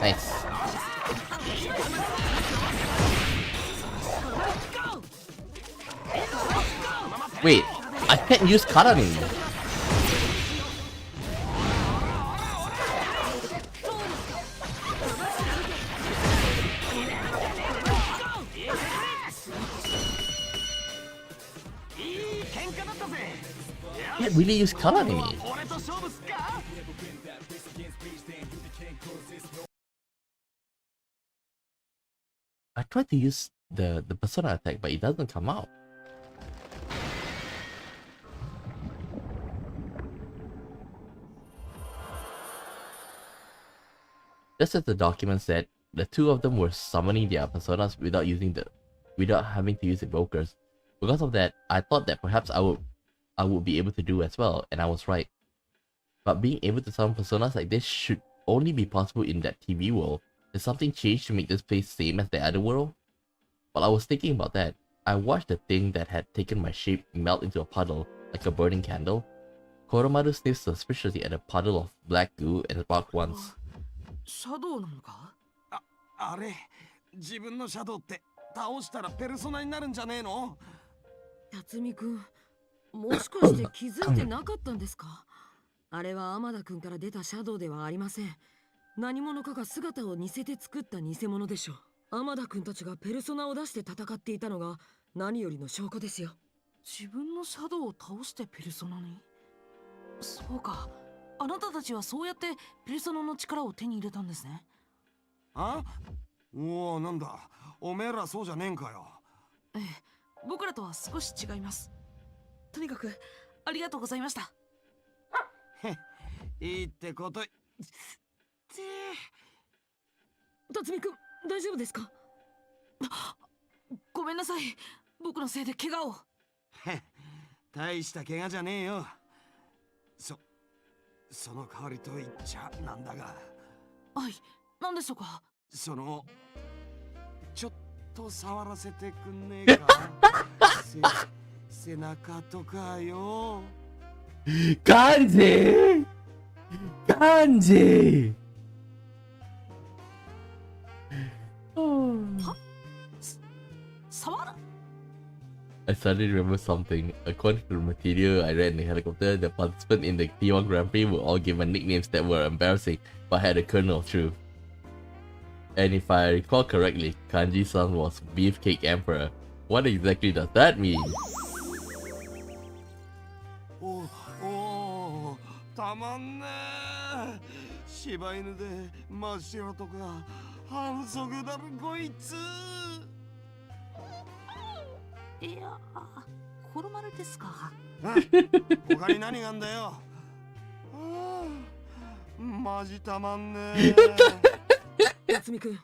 S1: Nice. Wait, I can't use kata anymore.
S4: 喧嘩だったぜ。
S1: Can't really use color anime.
S4: 俺と勝負すっか。
S1: I tried to use the persona attack, but it doesn't come out. Just as the document said, the two of them were summoning their personas without having to use evokers. Because of that, I thought that perhaps I would be able to do as well, and I was right. But being able to summon personas like this should only be possible in that TV world. Did something change to make this place same as the other world? While I was thinking about that, I watched the thing that had taken my shape melt into a puddle, like a burning candle. Koromaru sniffed suspiciously at a puddle of black goo and barked once.
S8: シャドウなのか？
S4: あれ、自分のシャドウって倒したらペルソナになるんじゃねえの？
S8: 辰巳くん、もしかして気づいてなかったんですか？あれは天田くんから出たシャドウではありません。何者かが姿を似せて作った偽物でしょう。天田くんたちがペルソナを出して戦っていたのが何よりの証拠ですよ。自分のシャドウを倒してペルソナに？そうか。あなたたちはそうやってペルソナの力を手に入れたんですね。
S4: あ？おお、なんだ。おめえらそうじゃねえんかよ。
S8: ええ、僕らとは少し違います。とにかくありがとうございました。
S4: へ、いいってこと。
S8: 辰巳くん、大丈夫ですか？ごめんなさい。僕のせいで怪我を。
S4: へ、大した怪我じゃねえよ。その代わりと言っちゃなんだが。
S8: はい、何でしょうか？
S4: ちょっと触らせてくんねえか？背中とかよ。
S1: Kanji! Kanji! I suddenly remember something. According to the material I read in the helicopter, the participants in the P1 Grand Prix were all given nicknames that were embarrassing but had a kernel of truth. And if I recall correctly, Kanji's son was Beefcake Emperor. What exactly does that mean?
S4: お、たまんねえ。柴犬で真っ白とか反則だろこいつ。
S8: いや、コロマルですか。
S4: 他に何があんだよ。マジたまんねえ。
S8: 辰巳くん、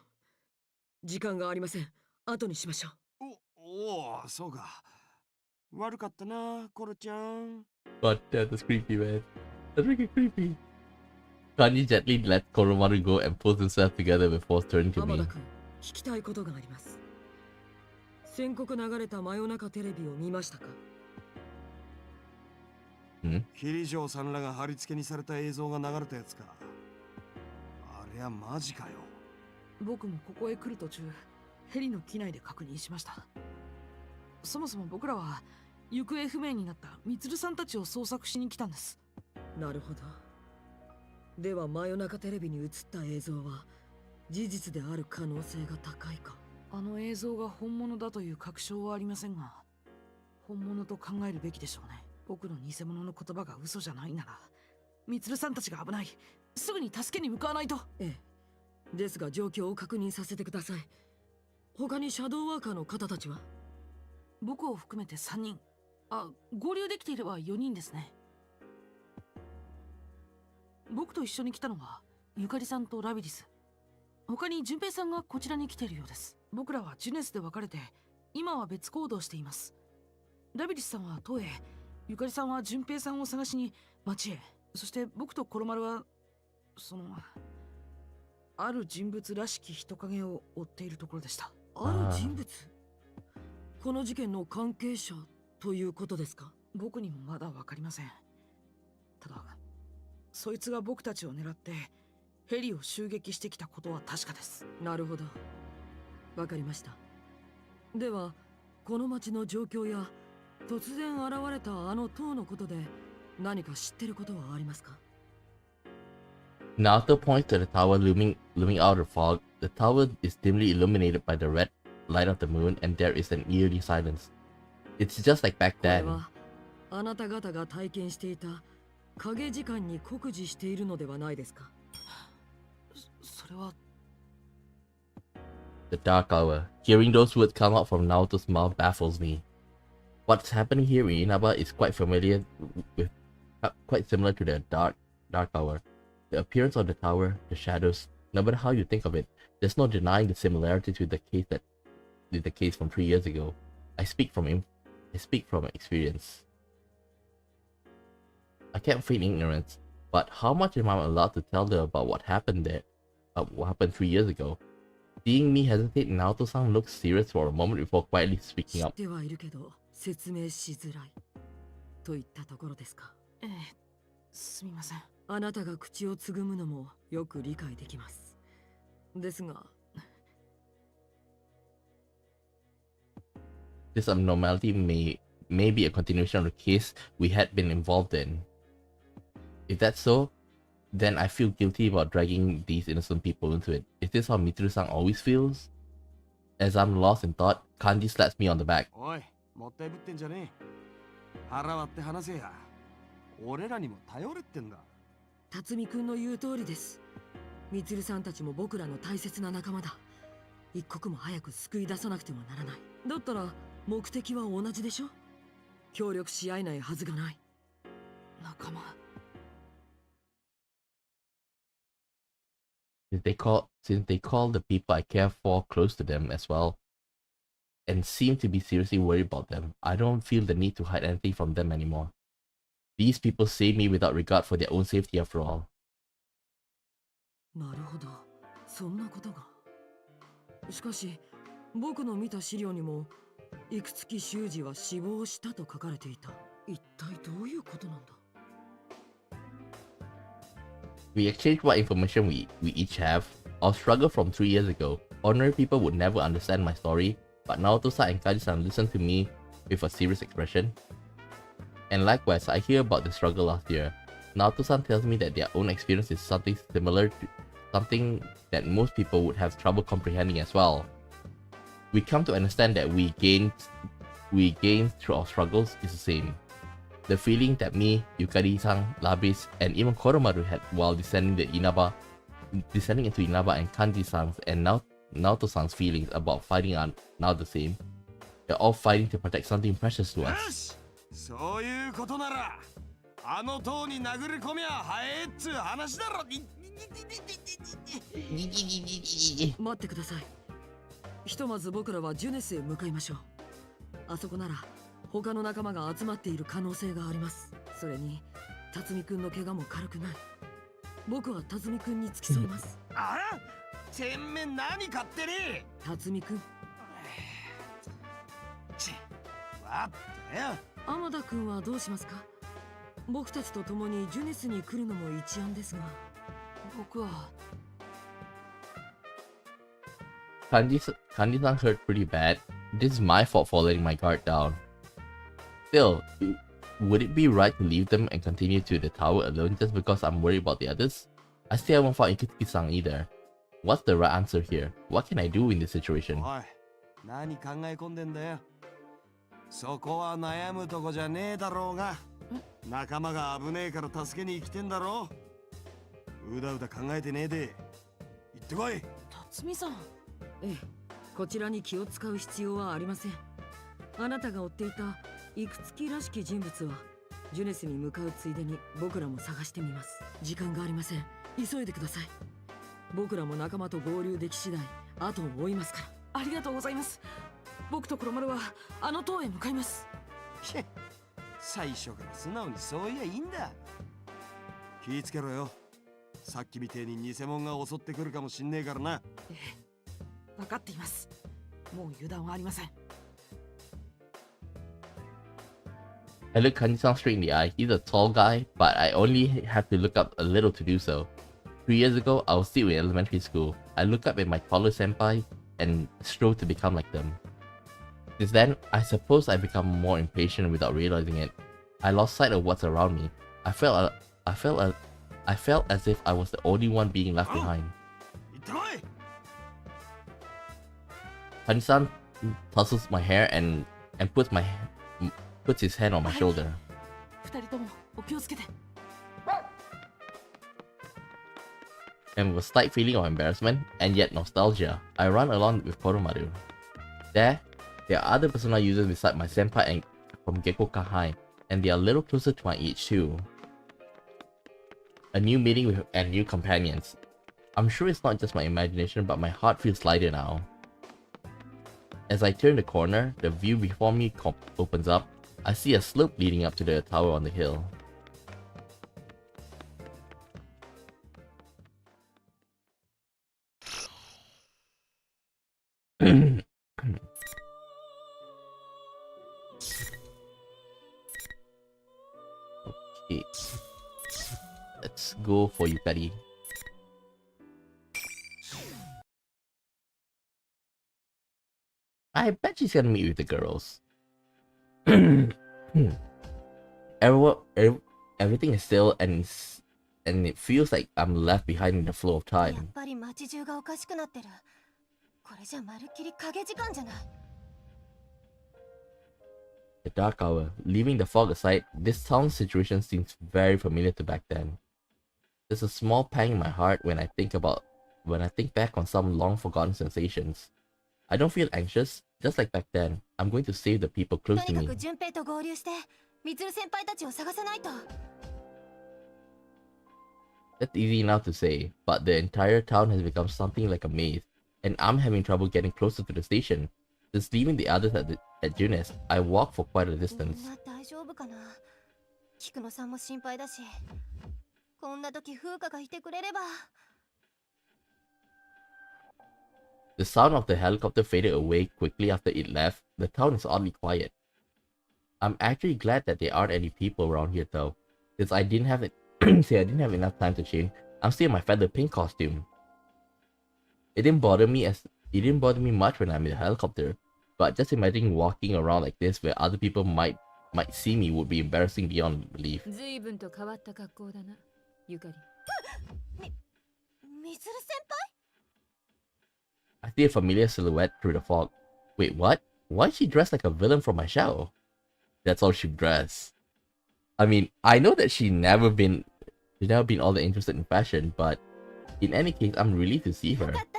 S8: 時間がありません。後にしましょう。
S4: おお、そうか。悪かったな、コロちゃん。
S1: God damn, that's creepy, man. That's freaking creepy. Kanji gently let Koromaru go and pulls himself together before turning to
S8: 天
S1: me.
S8: 田くん、聞きたいことがあります。宣告流れた真夜中テレビを見ましたか？
S4: 桐城さんらが貼り付けにされた映像が流れたやつか。あれはマジかよ。
S8: 僕もここへ来る途中、ヘリの機内で確認しました。そもそも僕らは行方不明になったミツルさんたちを捜索しに来たんです。なるほど。では真夜中テレビに映った映像は事実である可能性が高いか。あの映像が本物だという確証はありませんが、本物と考えるべきでしょうね。僕の偽物の言葉が嘘じゃないなら、ミツルさんたちが危ない。すぐに助けに向かわないと。ええ。ですが状況を確認させてください。他にシャドウワーカーの方たちは？僕を含めて3人。合流できていれば4人ですね。僕と一緒に来たのはゆかりさんとラビリス。他に順平さんがこちらに来ているようです。僕らはジュネスで分かれて今は別行動しています。ラビリスさんは東へ、ゆかりさんは順平さんを探しに町へ、そして僕とコロマルはある人物らしき人影を追っているところでした。ある人物？この事件の関係者ということですか？僕にもまだ分かりません。ただそいつが僕たちを狙ってヘリを襲撃してきたことは確かです。なるほど、わかりました。ではこの町の状況や突然現れたあの塔のことで何か知ってることはありますか？
S1: Naoto points to the tower looming out of fog. The tower is dimly illuminated by the red light of the moon, and there is an eerie silence. It's just like back
S8: これ
S1: then.
S8: はあなた方が体験していた影時間に酷似しているのではないですか。
S4: それは
S1: The Dark Hour. Hearing those words come out from Naoto's mouth baffles me. What's happening here in Inaba is quite familiar with, quite similar to the Dark Hour. The appearance of the tower, the shadows, no matter how you think of it, there's no denying the similarities with the case from 3 years ago. I speak from experience. I can't feign ignorance, but how much am I allowed to tell them about what happened there? What happened 3 years ago? Seeing me hesitate, Naoto-san looks serious for a moment before quietly speaking up.
S8: 知ってはいるけど説明しづらいといったところですか。
S4: すみません。
S8: あなたが口をつぐむのもよく理解できます。ですが
S1: This abnormality may be a continuation of the case we had been involved in. If that's so, then I feel guilty about dragging these innocent people into it. Is this how Mitsuru-san always feels? As I'm lost in thought, Kanji slaps me on the back.
S2: おい、もったいぶってんじゃねえ。腹割って話せや。俺らにも頼れってんだ。
S8: 辰巳くんの言う通りです。みつるさんたちも僕らの大切な仲間だ。一刻も早く救い出さなくてはならない。だったら目的は同じでしょ。協力し合えないはずがない。
S4: 仲間。
S1: Since they call the people I care for close to them as well, and seem to be seriously worried about them, I don't feel the need to hide anything from them anymore. These people save me without regard for their own safety after all.
S8: なるほど、そんなことが。しかし、僕の見た資料にも、いくつき修二は死亡したと書かれていた。一体どういうことなんだ。
S1: We exchange what information we each have. Our struggle from 3 years ago. Ordinary people would never understand my story, but Naoto-san and Kaji-san listen to me with a serious expression. And likewise, I hear about the struggle last year. Naoto-san tells me that their own experience is something similar to something that most people would have trouble comprehending as well. We come to understand that we gain through our struggles is the same. The feeling that me, Yukari-san, Labis, and even Koromaru had while descending into Inaba and Kanji-san's and Naoto-san's feelings about fighting are now the same. They're all fighting to protect something precious to us.
S2: そういうことなら、あの塔に殴り込みゃ早えっつう話だろ。
S8: 待ってください。ひとまず僕らはジュネスへ向かいましょう。あそこなら他の仲間が集まっている可能性があります。それに辰巳くんの怪我も軽くない。僕は辰巳くんに付き添います。
S2: あら、てめえ何買ってね。
S8: 辰巳くん。
S2: ち、わったよ。
S8: 天田くんはどうしますか。僕たちと共にジュネスに来るのも一案ですが。
S4: 僕は。
S1: Kanji-san hurt pretty bad. This is my fault for letting my guard down. Still, would it be right to leave them and continue to the tower alone just because I'm worried about the others? I still haven't found Ikutsuki-san either. What's the right answer here? What can I do in this situation?
S2: おい、何考え込んでんだよ。そこは悩むとこじゃねえだろうが。仲間が危ねえから助けに来てんだろう。うだうだ考えてねえで。行ってこい。
S4: 辰巳さん。
S8: ええ、こちらに気を使う必要はありません。あなたが追っていたいくつきらしき人物はジュネスに向かうついでに僕らも探してみます。時間がありません。急いでください。僕らも仲間と合流でき次第後を追いますから。
S4: ありがとうございます。僕と黒丸はあの塔へ向かいます。
S2: 最初から素直にそういやいいんだ。気ぃつけろよ。さっきみてえに偽物が襲ってくるかもしんねえからな。
S4: ええ、分かっています。もう油断はありません。
S1: I look Kanji-san straight in the eye. He's a tall guy, but I only have to look up a little to do so. 3 years ago, I was still in elementary school. I looked up at my taller senpai and strove to become like them. Since then, I suppose I've become more impatient without realizing it. I lost sight of what's around me. I felt as if I was the only one being left behind. Kanji-san tussles my hair and puts his hand on my shoulder.
S8: 気をつけて。
S1: And with a slight feeling of embarrassment and yet nostalgia, I run along with Koromaru. There are other Persona users beside my senpai and from Gekko Kahai, and they are a little closer to my age too. A new meeting with and new companions. I'm sure it's not just my imagination, but my heart feels lighter now. As I turn the corner, the view before me opens up. I see a slope leading up to the tower on the hill. Okay. Let's go for Yukari. I bet she's gonna meet with the girls. Everything is still and it feels like I'm left behind in the flow of
S5: やっ
S1: time.
S5: ぱり街中がおかしくなってる。これじゃまるっきり影時間じゃない。
S1: The dark hour. Leaving the fog aside, this town situation seems very familiar to back then. There's a small pang in my heart when I think back on some long forgotten sensations. I don't feel anxious, just like back then. I'm going to save the people close
S5: と
S1: to
S5: に
S1: me.
S5: かく順平と合流して、みつる先輩たちを探さないと。
S1: That's easy enough to say, but the entire town has become something like a maze, and I'm having trouble getting closer to the station. Since leaving the others at Junes, I walked for quite a
S5: みん
S1: distance.
S5: な大丈夫かな。菊野さんも心配だし、こんな時風花がいてくれれば。
S1: The sound of the helicopter faded away quickly after it left. The town is oddly quiet. I'm actually glad that there aren't any people around here though, since I didn't have enough time to change. I'm still in my feather pink costume. It didn't bother me much when I'm in the helicopter, but just imagining walking around like this where other people might see me would be embarrassing beyond belief.
S7: 随分と変わった格好だな、ゆかり。
S5: みつる先輩？
S1: I see a familiar silhouette through the fog. Wait, what? Why is she dressed like a villain from my show? That's all she dressed. I mean, I know that she's never been all that interested in fashion, but in any case, I'm relieved to see
S5: よ
S1: her.
S5: かった。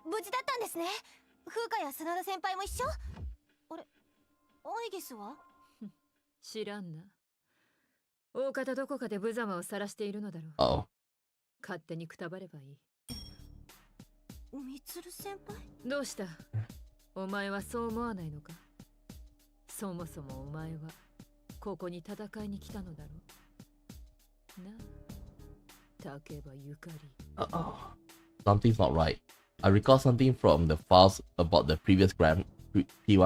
S5: 無事だったんですね。風花や砂田先輩も一緒？あれ、アイギスは？
S7: 知らんな。大方どこかで無様を晒しているのだろう。
S1: Oh.
S7: 勝手にくたばればいい。
S5: みつる先輩？
S7: どうした？お前はそう思わないのか？そもそもお前はここに戦いに来たのだろう。なあ、竹ばゆかり。
S1: Uh-oh. Something's not right. I recall something from the files about the previous P1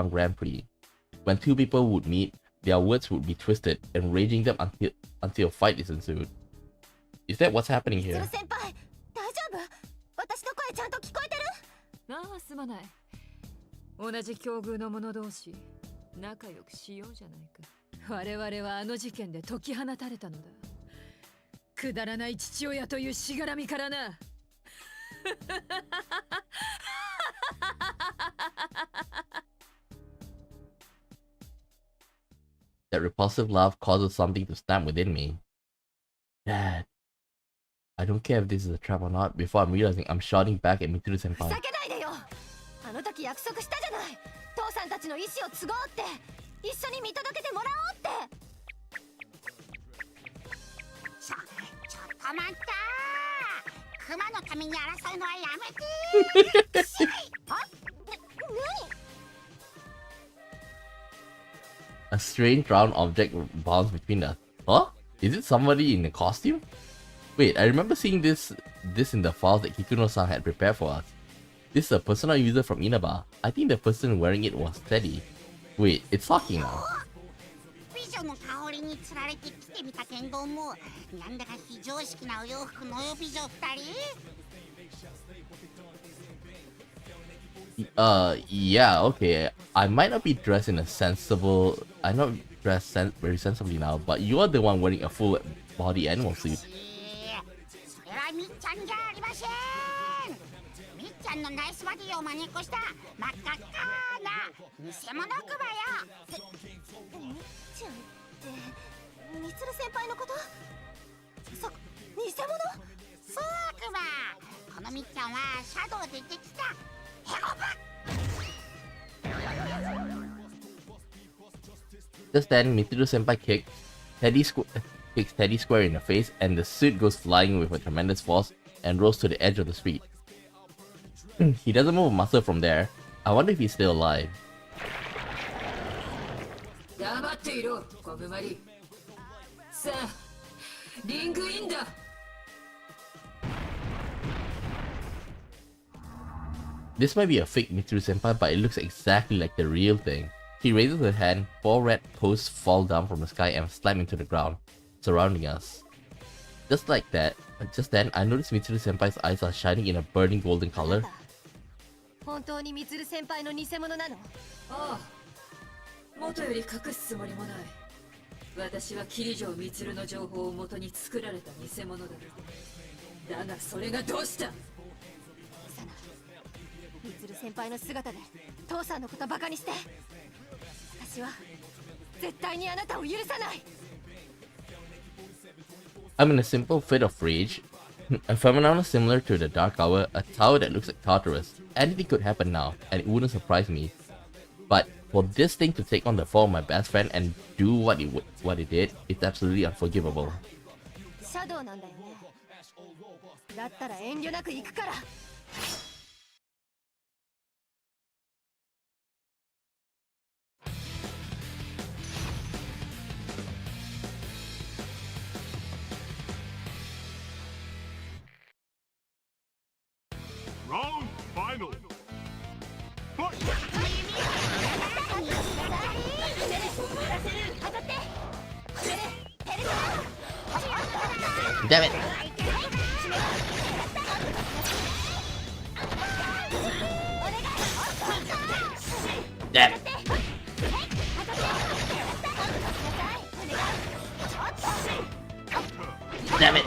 S1: Grand Prix. When two people would meet, their words would be twisted, enraging them until a fight is ensued. Is that what's happening
S5: みつ
S1: here?
S5: る先輩、大丈夫？私の声ちゃんと聞こえてる？
S7: ああ、すまない。同じ境遇の者同士、仲良くしようじゃないか。我々はあの事件で解き放たれたのだ。くだらない父親というしがらみからな。
S1: That repulsive laugh causes something to snap within me. Dad. I don't care if this is a trap or not. Before I'm realizing, I'm shouting back at Mitsuru
S5: ふ
S1: senpai.
S5: ざけないでよ。あの時約束したじゃない。父さんたちの意思を継ごうって、一緒に見届けてもらおうって。
S6: ちょっと待った。熊のために争うのはやめて。
S5: あ、
S1: A strange round object bounds between us. Huh? Is it somebody in a costume? Wait, I remember seeing this in the files that Kikuno-san had prepared for us. This is a personal user from Inaba. I think the person wearing it was Teddy. Wait, it's talking now.
S6: 美女の香りにつられて来てみたけんども、なんだか非常識なお洋服の美女二人。
S1: Yeah, okay. I might not be dressed in a sensible... I'm not dressed very sensibly now, but you are the one wearing a full body animal suit.
S6: それはみっちゃんじゃありません。みっちゃんのナイスバディを真似っこした真っ赤っかな偽物クマよ。
S5: みっちゃんってみつる先輩のこと？
S6: のみっちゃんはシャドウでできたヘロバ。
S1: Just then, Mitsuru Senpai kicks Teddy square in the face, and the suit goes flying with a tremendous force and rolls to the edge of the street. He doesn't move a muscle from there. I wonder if he's still alive.
S9: 黙っていろ、コブマリ。さあ、リングインだ。
S1: This might be a fake Mitsuru Senpai, but it looks exactly like the real thing. She raises her hand, 4 red posts fall down from the sky and slam into the ground, surrounding us. Just like that, just then, I noticed Mitsuru Senpai's eyes are shining in a burning golden color.
S5: 本当にミツル先輩の偽物なの？
S9: ああ、元より隠すつもりもない。私は桐城充の情報を元に作られた偽物だ。だがそれがどうした？
S5: サナ、ミツル先輩の姿で父さんのことバカにして。私は絶対にあなたを許さない。
S1: I'm in a simple fit of rage. A phenomenon similar to the Dark Hour, a tower that looks like Tartarus. Anything could happen now, and it wouldn't surprise me. But for this thing to take on the form of my best friend and do what it did, it's absolutely unforgivable.
S5: シャドウなんだよね。だったら遠慮なく行くから。
S3: Round final. Fight!
S1: Damn it! Damn it! Damn it!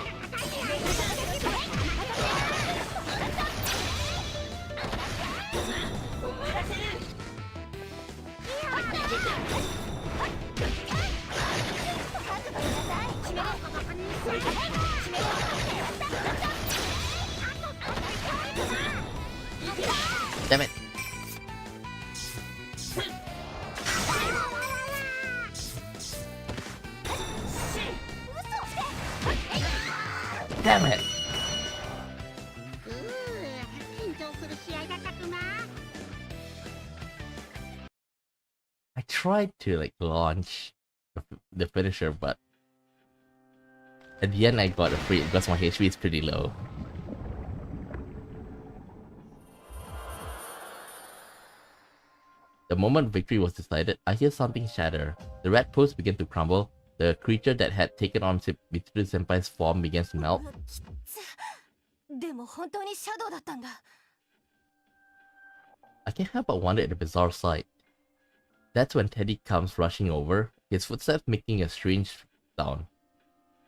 S1: Damn it! Damn it!
S6: 緊張する試合だったくま。
S1: I tried to launch the finisher, but at the end I got afraid because my HP is pretty low. The moment victory was decided, I hear something shatter. The red post began to crumble. The creature that had taken on Mitsuru Senpai's form began to melt.
S5: でも本当にシャドウだったんだ。
S1: I can't help but wonder at the bizarre sight. That's when Teddy comes rushing over, his footsteps making a strange sound.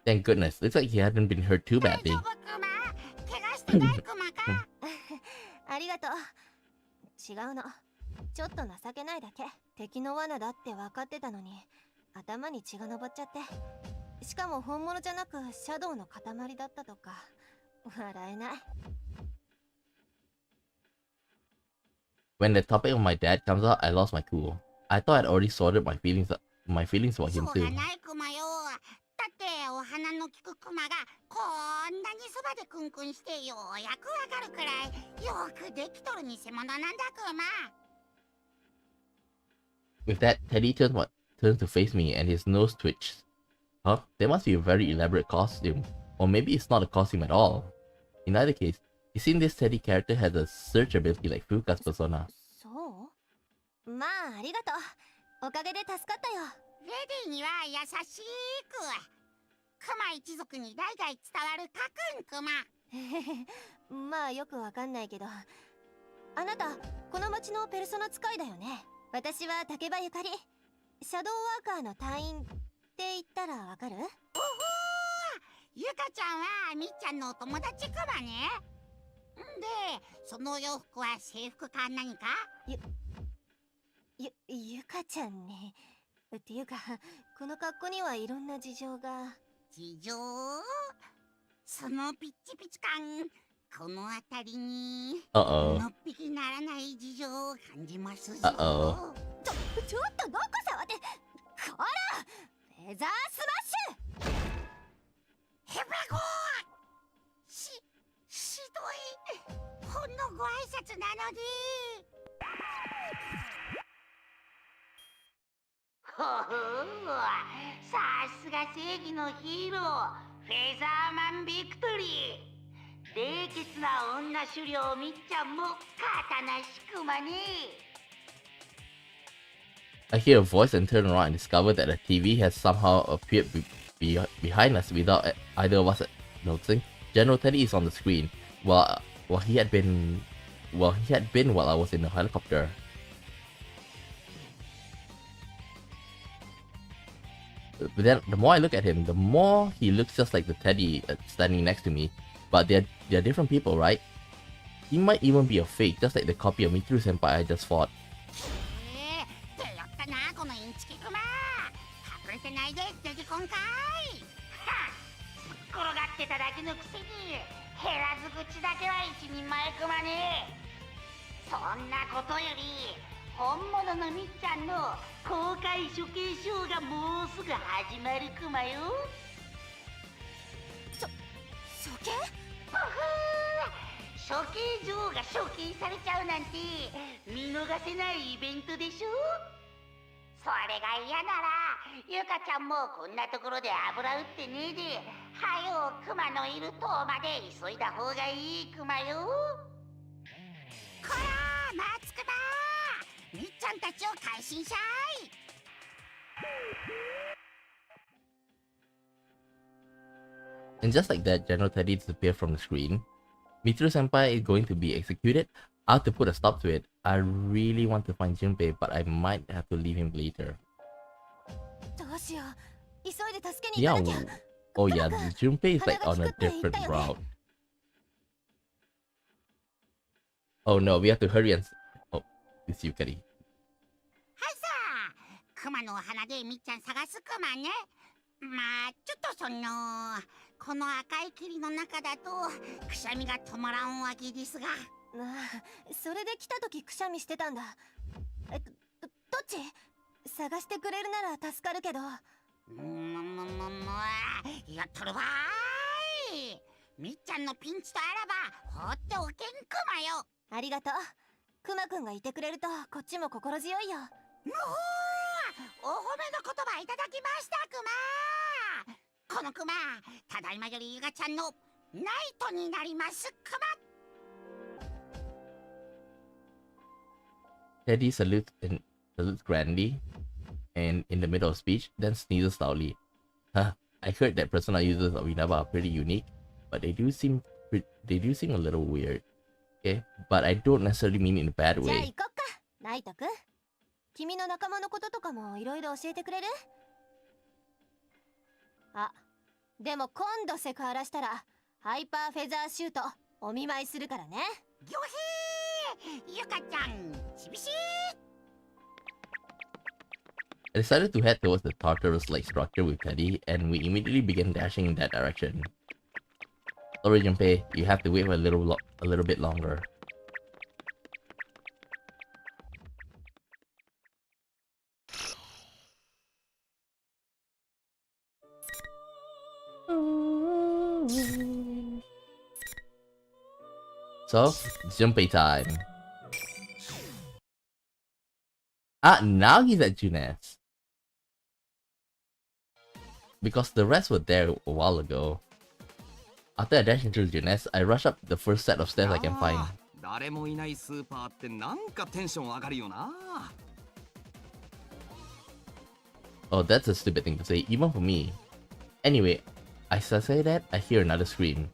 S1: Thank goodness, looks like he hadn't been hurt too badly.
S6: 怪我してないくまか。
S5: ありがとう。違うの。ちょっと情けないだけ。敵の罠だって分かってたのに、頭に血が上っちゃって。しかも本物じゃなくシャドウの塊だったとか。笑えない。
S1: When the topic of my dad comes out, I lost my cool. I thought I'd already sorted my feelings about him
S6: そう
S1: too.
S6: がないくまよ。だってお花の効くクマがこんなにそばでクンクンしてようやくわかるくらいよくできとる偽物なんだクマ。
S1: With that, Teddy turns to face me and his nose twitches. Huh? There must be a very elaborate costume. Or maybe it's not a costume at all. In either case, it seems this Teddy character has a search ability like Fuka's persona.
S5: そう？まあありがとう。おかげで助かったよ。
S6: レディには優しくクマ一族に代々伝わるカクンクマ。
S5: まあよくわかんないけど。あなた、この町のペルソナ使いだよね。私は竹場ゆかり。シャドウワーカーの隊員って言ったらわかる？
S6: おほー、ゆかちゃんはみっちゃんのお友達クマね。んで、そのお洋服は制服か何か？
S5: ゆかちゃんね。っていうか、この格好にはいろんな事情が。
S6: 事情？そのピッチピチ感、この辺りに
S1: Uh-oh.
S6: のっぴきならない事情を感じますぞ。
S1: Uh-oh.
S5: ちょっとどこ触ってこらフェザースマッシュ。
S6: ヘブラゴーひどい。ほんのご挨拶なのに。ほほう、さすが正義のヒーロー、フェザーマンビクトリー。冷血な女狩猟みっちゃんも刀しくまね。
S1: I hear a voice and turn around and discover that a TV has somehow appeared behind us without either of us noticing. General Teddy is on the screen, while he had been while I was in the helicopter. But then, the more I look at him, the more he looks just like the Teddy standing next to me. But they're different people, right? He might even be a fake, just like the copy of Mitsuru Senpai I just fought.
S6: 手やったなこのインチキクマ。隠れてないで出てこんかい。はっ、転がってただけのくせに減らず口だけは一人前クマね。そんなことより本物のみっちゃんの公開処刑ショーがもうすぐ始まるクマよ。
S5: 処刑？
S6: ふふー、処刑女王が処刑されちゃうなんて見逃せないイベントでしょ。それが嫌ならゆかちゃんもこんなところで油売ってねえで、はよクマのいる塔まで急いだ方がいいクマよ。こらマツクマ、みっちゃんたちを改心しゃい。
S1: And just like that, General Teddy disappeared from the screen. Mitsuru Senpai is going to be executed. I have to put a stop to it. I really want to find Junpei, but I might have to leave him later.
S5: どうしよう。急いで助けに行
S1: Yeah.
S5: かなきゃ。
S1: Oh yeah, Junpei is like on a different route. Oh no, we have to hurry and... Oh, it's Yukari.
S6: はいさあ、クマのお花でみっちゃん探すクマね。まあちょっとこの赤い霧の中だとくしゃみが止まらんわけですが。
S5: それで来た時くしゃみしてたんだ。どっち？探してくれるなら助かるけど。
S6: やっとるわーい。みっちゃんのピンチとあらば放っておけんクマよ。
S5: ありがとう。クマくんがいてくれるとこっちも心強いよ。
S6: お褒めの言葉いただきましたクマ。このクマ、ただいまよりゆがちゃんのナイトになりますクマ。
S1: Teddy salutes grandly and in the middle of speech, then sneezes loudly. Huh, I heard that personal users of Inaba are pretty unique, but they do seem a little weird. Okay, but I don't necessarily mean it in a bad
S5: じゃあ
S1: way.
S5: 行こっか、ナイトくん。君の仲間のこととかもいろいろ教えてくれる？あ、でも今度セクハラしたらハイパーフェザーシュートお見舞いするからね。
S6: ぎょへー、ゆかちゃん、ちびしー。
S1: I decided to head towards the Tartarus-like structure with Teddy, and we immediately began dashing in that direction. Sorry, Junpei, you have to wait for a little bit longer. So, Junpei time. Ah, now he's at Junes. Because the rest were there a while ago. After I dash into Junes, I rush up the first set of stairs I can find.
S4: 誰もいないスーパーってなんかテンション上がるよな。
S1: Oh, that's a stupid thing to say, even for me. Anyway, as I say that, I hear another scream.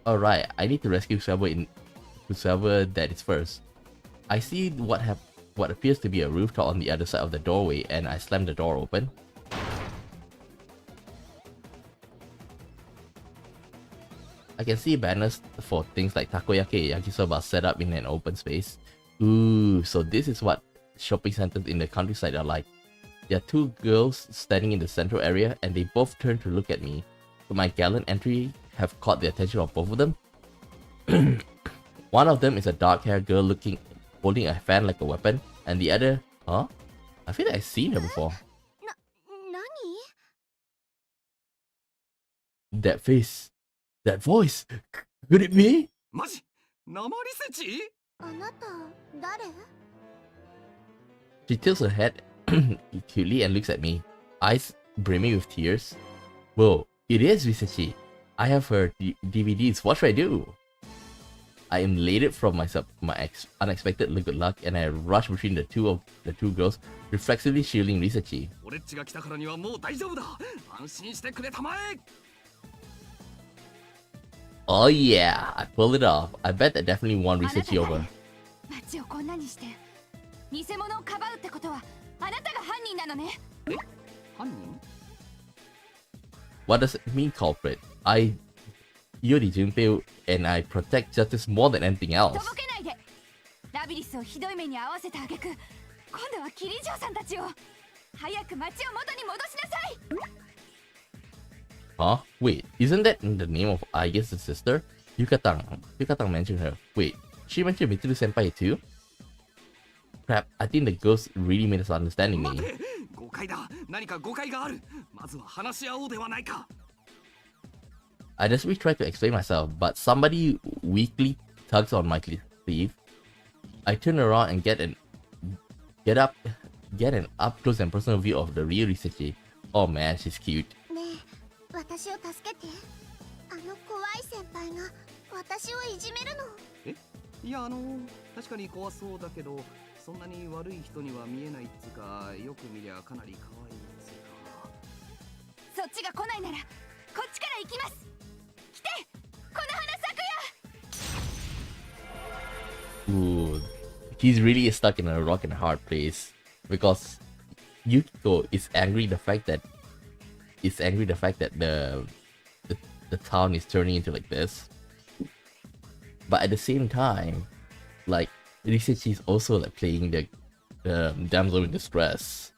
S1: Alright, I need to rescue whoever that is first. I see what appears to be a rooftop on the other side of the doorway, and I slam the door open. I can see banners for things like takoyaki and yakisoba set up in an open space. Ooh, so this is what shopping centers in the countryside are like. There are two girls standing in the central area, and they both turn to look at me. Could my gallant entry have caught the attention of both of them? One of them is a dark-haired girl holding a fan like a weapon, and the other, huh? I feel like I've seen her before.
S5: 何
S1: That face, that voice, could it be?
S4: マジ生リセチ？
S5: あなた誰？
S1: She tilts her head cutely and looks at me, eyes brimming with tears. Whoa, it is Risechi. I have her DVDs. What should I do? I am elated from my unexpected good luck, and I rush between the two girls, reflexively shielding Risechi.
S4: 俺っちが来たからにはもう大丈夫だ。安心してくれたまえ。
S1: Oh yeah, I pulled it off. I bet that definitely won Risechi over.
S7: 街をこんなにして偽物をかばうってことはあなたが犯人なのね。
S4: え？犯人？
S1: What does it mean, culprit? Yori Junpei and I protect justice more than anything else.
S7: とぼけないで。ラビリスをひどい目に遭わせた挙句、今度はキリジョーさんたちを早く街を元に戻しなさい。
S1: Huh? Wait, isn't that in the name of Aige's sister? Yukatang mentioned her. Wait, she mentioned Mitsuru Senpai too? Crap, I think the ghost really made us understanding me.
S4: 待て、誤解だ。何か誤解がある。まずは話し合おうではないか。
S1: I desperately tried to explain myself, but somebody weakly tugs on my sleeve. I turn around and get an up close and personal view of the real Risechi. Oh man, she's cute.
S5: ねえ、私を助けて。あの怖い先輩が私をいじめるの。
S4: え？いや確かに怖そうだけど、そんなに悪い人には見えないっつうか、よく見りゃかなり可愛いっつうか。
S7: そっちが来ないならこっちから行きます。来て、この花咲くよ。
S1: Ooh, he's really stuck in a rock and a hard place because Yukiko is angry the fact that the town is turning into like this, but at the same time, like Risechi is also like playing the damsel in distress.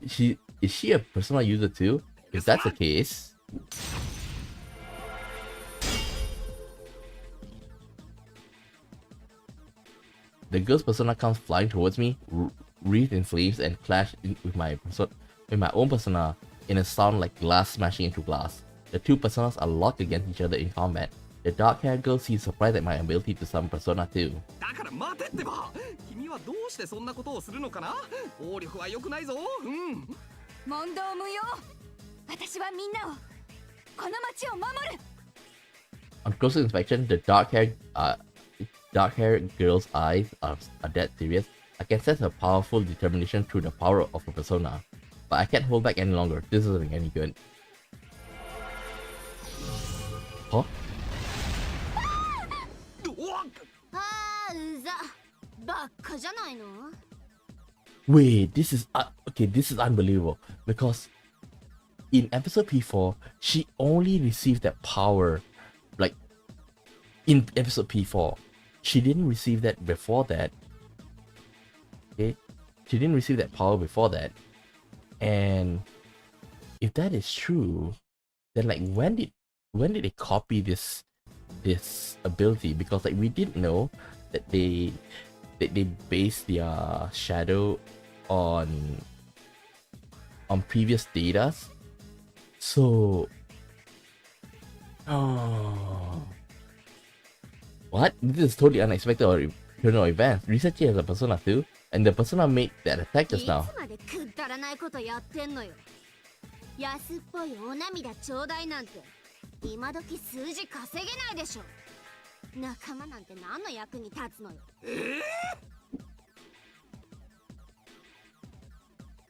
S1: Is she a personal user too? If that's the case, the girl's persona comes flying towards me, wreathed in flames, and clashed with my own persona in a sound like glass smashing into glass. The two personas are locked against each other in combat. The dark-haired girl seems surprised at my ability to summon persona too.
S4: だから待てってば。君はどうしてそんなことをするのかな。暴力は良くないぞ。うん。
S7: 問答無用。私はみんなをこの街を守る。
S1: On closer inspection, the dark-haired girl's eyes are dead serious. I can sense her powerful determination through the power of her persona. But I can't hold back any longer. This isn't any good. Huh?
S5: あーうざ。ばっかじゃないの。
S1: Wait, this is unbelievable because in episode P4, she only received that power like in episode P4. She didn't receive that before that. Okay, she didn't receive that power before that. And if that is true, then like when did they copy this ability? Because like we didn't know that they based their shadow on previous data. So what? This is totally unexpected or eternal event. Risechi has a persona too, and the persona made that attack just now.
S5: いつまでくだらないことやってんのよ。安っぽいお涙ちょうだいなんて今時数字稼げないでしょ。仲間なんて何の役に立つのよ。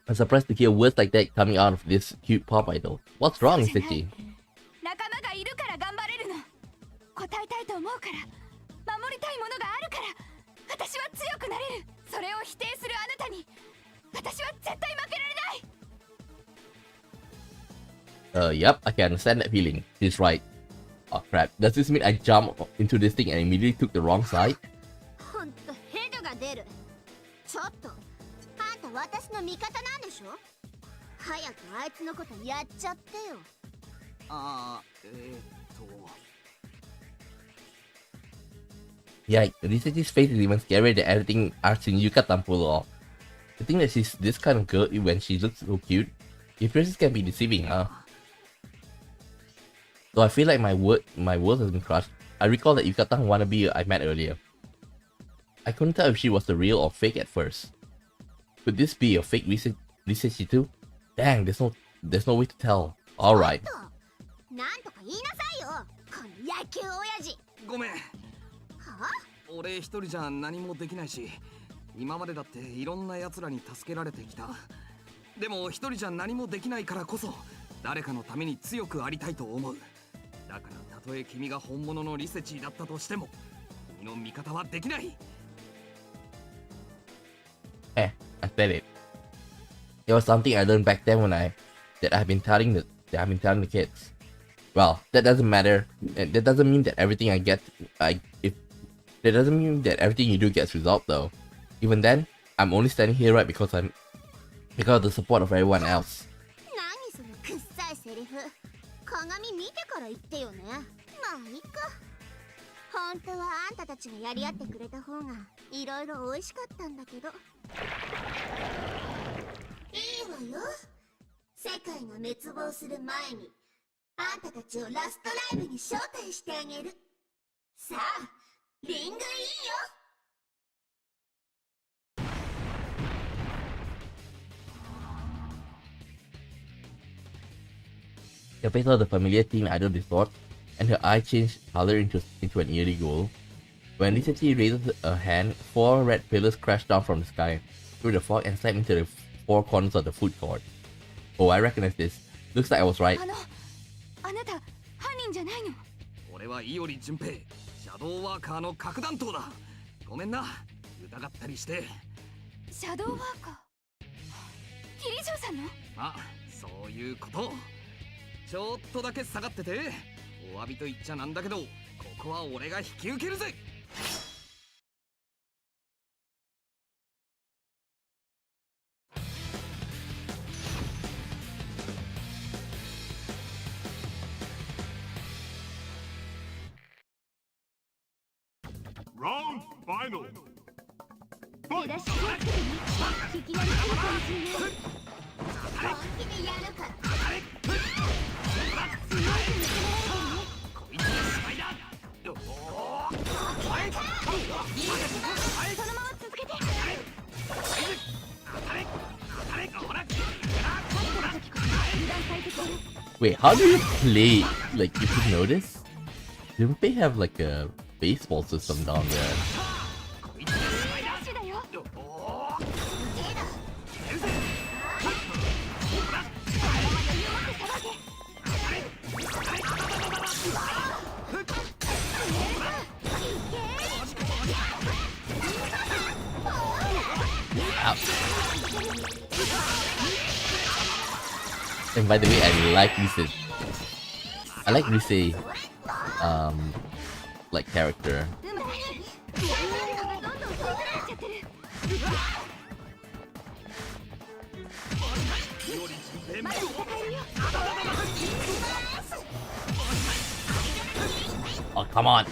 S1: I'm surprised to hear words like that coming out of this cute pop idol. What's wrong, Risechi?
S7: 仲間がいるから頑張れるの。答えたいと思うから守りたいものがあるから私は強くなれる。それを否定するあなたに私は絶対負けられない。
S1: Yep, I can understand that feeling. She's right. Oh crap, does this mean I jumped into this thing and immediately took the wrong side?
S5: ほんとヘドが出る。ちょっとあんた私の味方なんでしょ。早くあいつのことやっちゃってよ。
S1: Yeah, Risechi's face is even scarier than everything I've seen Yukatan pull off. The thing that she's this kind of girl when she looks so cute, appearances can be deceiving, huh? So I feel like my world has been crushed. I recall that Yukatan wannabe I met earlier. I couldn't tell if she was the real or fake at first. Could this be a fake Risechi too? Dang, there's no way to tell. Alright.
S5: なんとか言いなさいよ、この野球親父。
S4: ごめん。
S5: は
S4: 俺一人じゃ何もできないし、今までだっていろんな奴らに助けられてきた。でも一人じゃ何もできないからこそ、誰かのために強くありたいと思う。だからたとえ君が本物のリセチーだったとしても、君の味方はできない。
S1: I said it. It was something I learned back then that I've been telling the kids. Well, that doesn't matter. That doesn't mean that everything that doesn't mean that everything you do gets resolved though. Even then, I'm only standing here right because of the support of everyone else.
S5: 何そのくっさいセリフ。鏡見てから言ってよね。まあいいか。本当はあんたたちがやり合ってくれた方がいろいろ美味しかったんだけど。いいわよ。世界が滅亡する前にあんたたちをラストライブに招待してあげる。さあ、リングインよ。
S1: The face of the familiar teen idol distorts, and her eye changed color into an eerie gold. When Risechi raises a hand, 4 red pillars crash down from the sky, through the fog and slam into the 4 corners of the food court. Oh, I recognize this. Looks like I was right.
S5: あなた犯人じゃないの？
S4: 俺は伊織純平、シャドーワーカーの核弾頭だ。ごめんな、疑ったりして。
S5: シャドーワーカー。キリジョーさんの？
S4: あ、そういうこと。ちょっとだけ下がってて。お詫びと言っちゃなんだけど、ここは俺が引き受けるぜ。
S3: Round final.
S5: 出だし気をつけてね。いきなり来るかもしれない。本気でやるから。強いと見せられるからね。
S4: こいつが芝居だ。
S5: そのまま続けて。
S1: Wait, how do you play? Like, you should notice? Don't they have like a baseball system down there? And by the way, I like Rise. I like Rise, like character. Oh, come on.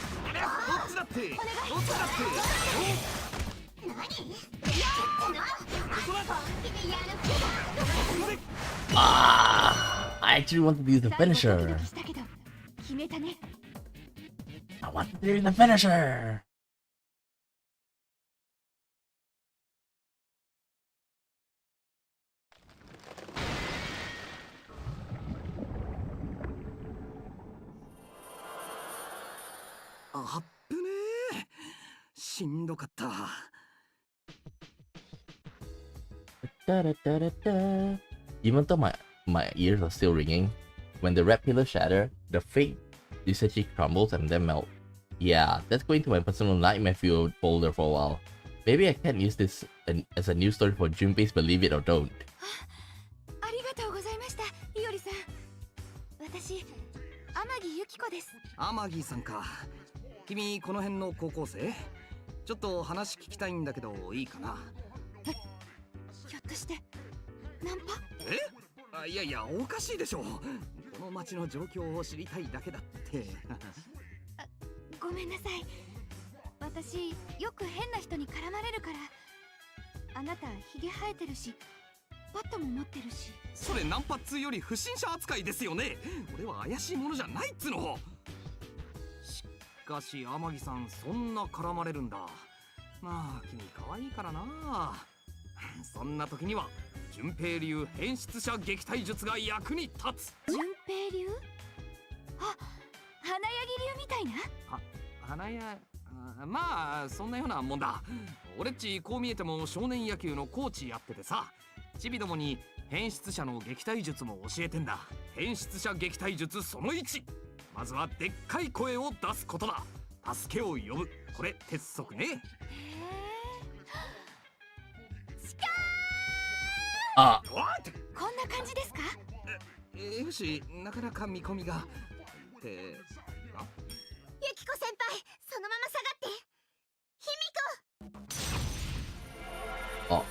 S1: I actually wanted to use the finisher. I wanted to use the finisher. Even though my ears are still ringing, when the red pillars shatter, the fake Yusechi crumbles and then melt. Yeah, that's going to my personal nightmare fuel folder for a while. Maybe I can't use this as a news story for Junpei's Believe It or Don't.
S5: ありがとうございました、いおりさん。私、天城ゆき子です。
S4: 天城さんか。君この辺の高校生？ちょっと話聞きたいんだけどいいかな？
S5: ひょっとしてナンパ？
S4: え？いやいやおかしいでしょ。ここの町の状況を知りたいだけだって。
S5: ごめんなさい。私よく変な人に絡まれるから。あなたヒゲ生えてるし、バットも持ってるし。
S4: それナンパっつより不審者扱いですよね。俺は怪しいものじゃないっつの。しかし天城さん、そんな絡まれるんだ。まあ君可愛いからな。そんな時には順平流変質者撃退術が役に立つ。
S5: 順平流？あ、花柳流みたいな。
S4: 花屋、まあそんなようなもんだ。俺っちこう見えても少年野球のコーチやっててさ、チビどもに変質者の撃退術も教えてんだ。変質者撃退術その1、まずはでっかい声を出すことだ。助けを呼ぶ、これ鉄則ね。
S1: あ、
S5: こんな感じですか？
S4: よし、なかなか見込みが。って、
S5: ユキコ先輩、そのまま下がって。卑弥呼。
S1: oh.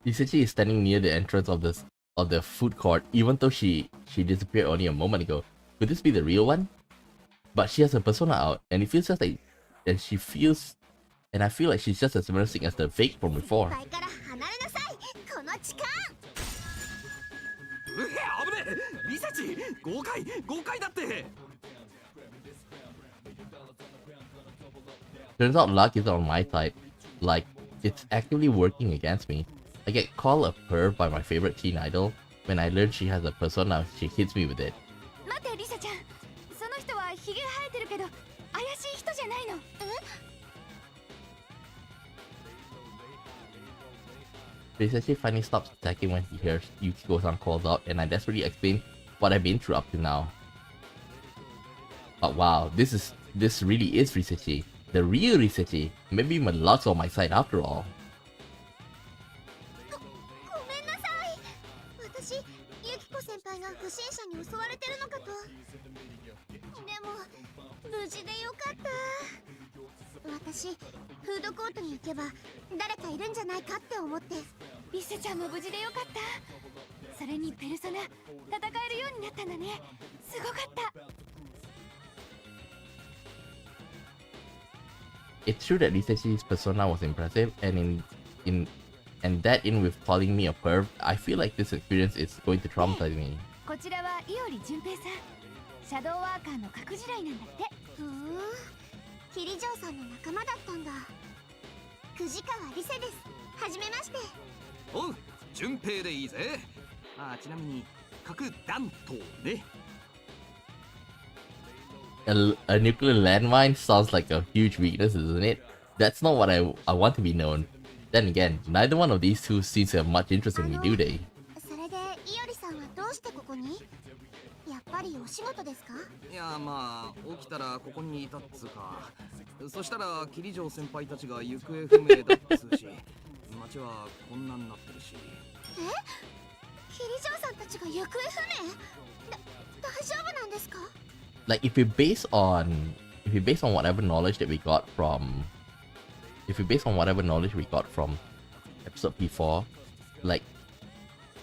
S1: Lisachi is standing near the entrance of the food court, even though she disappeared only a moment ago. Could this be the real one? But she has her persona out, and it feels just like, and I feel like she's just as menacing as the fake from before. Turns out luck is on my side. Like, it's actively working against me. I get called a perv by my favorite teen idol. When I learn she has a persona, she hits me with it. Risachi finally stops attacking when he hears Yukiko-san calls out, and I desperately explain what I've been through up to now. But wow, this really is Risachi. The real Risachi. Maybe my luck's on my side after all. It's true that Risachi's persona was impressive, and that in with calling me a perv, I feel like this experience is going to traumatize me.
S4: Oh, 順平でいいぜ。ちなみに核弾頭ね。
S1: A nuclear landmine sounds like a huge weakness, isn't it? That's not what I want to be known. Then again, neither one of these two seems to have much interest in me, do they? Like if we base on whatever knowledge that we got from episode P4, like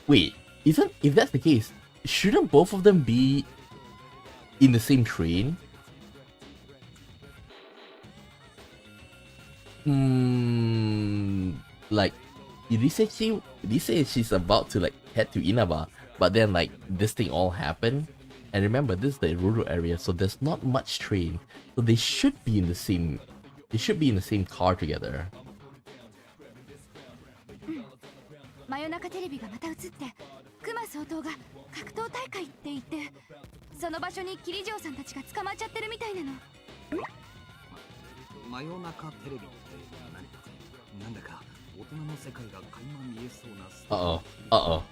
S1: wait, if that's the case, shouldn't both of them be in the same train? Like they say she's about to like head to Inaba, but then like this thing all happened. And remember, this is the rural area, so there's not much train. So they should be in the same car together. Uh-oh. Uh-oh.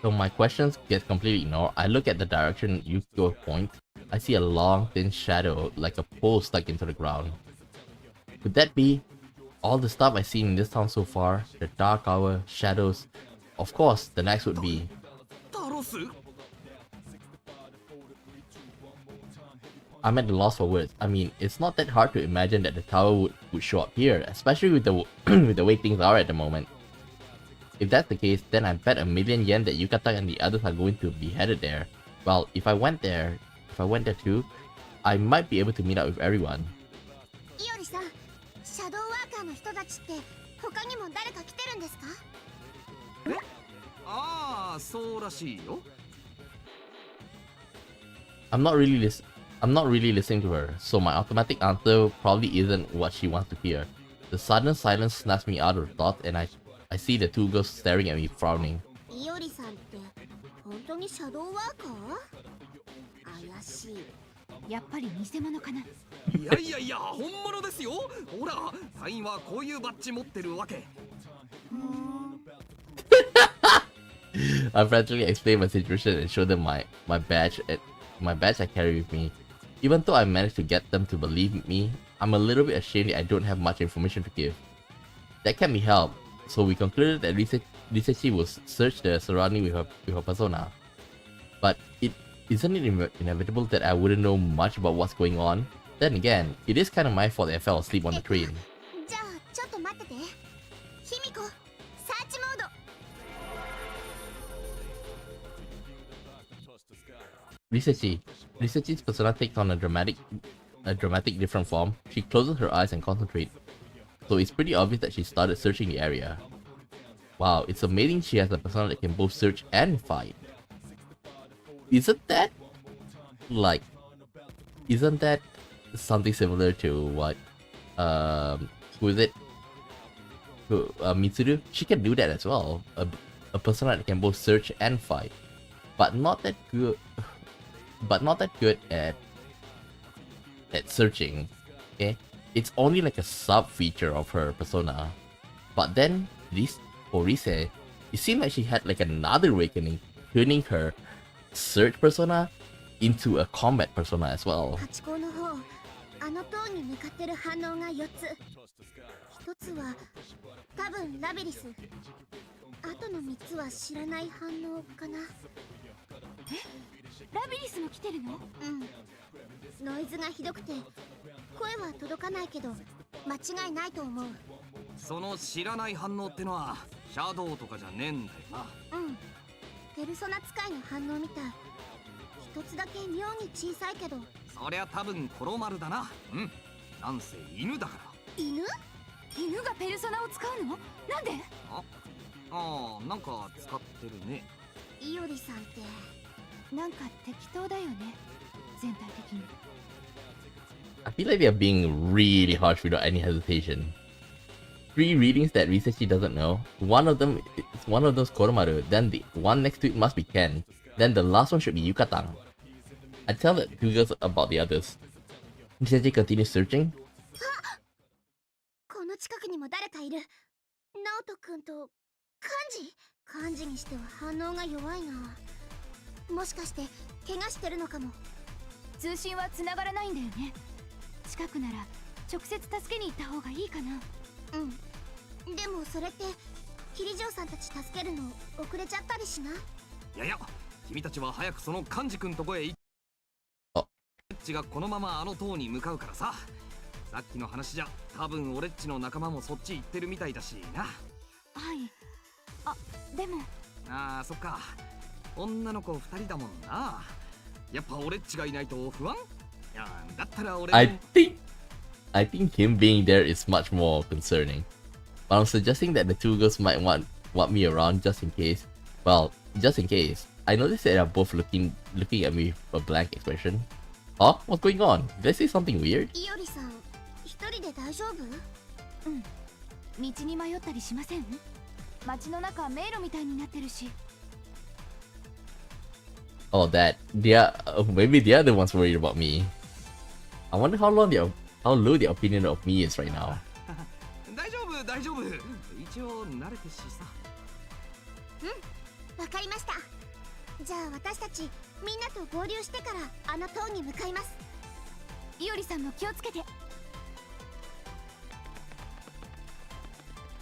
S1: So my questions get completely ignored. I look at the direction Yukiko points. I see a long thin shadow like a pole stuck into the ground. Could that be all the stuff I've seen in this town so far, the dark hour, shadows, of course, the next would be.
S4: タロス
S1: I'm at a loss for words. I mean, it's not that hard to imagine that the tower would show up here, especially with the with the way things are at the moment. If that's the case, then I bet $1,000,000 that Yukata and the others are going to be headed there. Well, if I went there too, I might be able to meet up with everyone.
S5: いおりさん、シャドウワーカーの人たちって他にも誰か来てるんですか？
S4: ああ、そうらしいよ。
S1: I'm not really listening to her, so my automatic answer probably isn't what she wants to hear. The sudden silence snaps me out of thought, and I see the two girls staring at me, frowning.
S5: いおりさんって本当にシャドウワーカー？怪しい。やっぱり偽物かな。
S4: いやいやいや、本物ですよ。ほら、隊員はこういうバッジ持ってるわけ。
S1: I frantically explained my situation and showed them my badge I carry with me. Even though I managed to get them to believe me, I'm a little bit ashamed that I don't have much information to give. That can't be helped, so we concluded that Risechi will search the surrounding with her persona. But isn't it inevitable that I wouldn't know much about what's going on? Then again, it is kind of my fault that I fell asleep on the train.
S5: じゃあちょっと待ってて。卑弥呼、サーチモード。
S1: Risechi's persona takes on a dramatic different form. She closes her eyes and concentrates, so it's pretty obvious that she started searching the area. Wow, it's amazing she has a persona that can both search and fight. Isn't that something similar to what who is it? Mitsuru? She can do that as well. A persona that can both search and fight, but not that good at searching. Okay, it's only like a sub feature of her persona. But then for Rise, it seemed like she had like another awakening, turning her search persona into a combat persona as well.
S5: ハチ公の方、あの塔に向かってる反応が4つ。1つは多分ラビリス。あとの3つは知らない反応かな。ラビリスも来てるの？うん。ノイズがひどくて声は届かないけど間違いないと思う。
S4: その知らない反応ってのはシャドウとかじゃねえんだよな。
S5: うん。ペルソナ使いの反応みたい。一つだけ妙に小さいけど。
S4: そりゃ多分コロマルだな。うん。なんせ犬だから。
S5: 犬？犬がペルソナを使うの？なんで？
S4: ああ、なんか使ってるね。
S5: イオリさんってなんか適当だよね。全体的に。
S1: I feel like they're being really harsh without any hesitation. 3 readings that Risechi doesn't know. One of them is Koromaru, then the one next to it must be Ken, then the last one should be Yukatang. I tell the two girls about the others. Risechi continues searching.
S5: この近くにも誰かいる。ナオト君と漢字にしては反応が弱いな。もしかして怪我してるのかも。通信は繋がらないんだよね。近くなら直接助けに行った方がいいかな。うん。でもそれってキリジョウさんたち助けるの遅れちゃったりしない？
S4: いやいや、君たちは早くそのカンジ君とこへ行っ。
S1: あ、
S4: オレッチがこのままあの塔に向かうからさ。さっきの話じゃ多分オレッチの仲間もそっち行ってるみたいだしな。
S5: はい。あ、でも。
S4: ああ、そっか。女の子2人だもんな。やっぱオレッチがいないと不安？いや、だったら俺も。
S1: I think him being there is much more concerning. But I'm suggesting that the two girls might want me around just in case. Well, just in case. I noticed that they're both looking at me with a blank expression. Huh? What's going on? Did I say something weird?
S5: イオリさん、一人で大丈夫？うん。道に迷ったりしません？街の中迷路みたいになってるし。
S1: Oh, that. Maybe they're the ones worried about me. I wonder how low their opinion of me is right now.
S4: 大丈夫。一応慣れてしさ。
S5: うん、わかりました。じゃあ私たちみんなと合流してからあの塔に向かいます。イオリさんも気をつけて。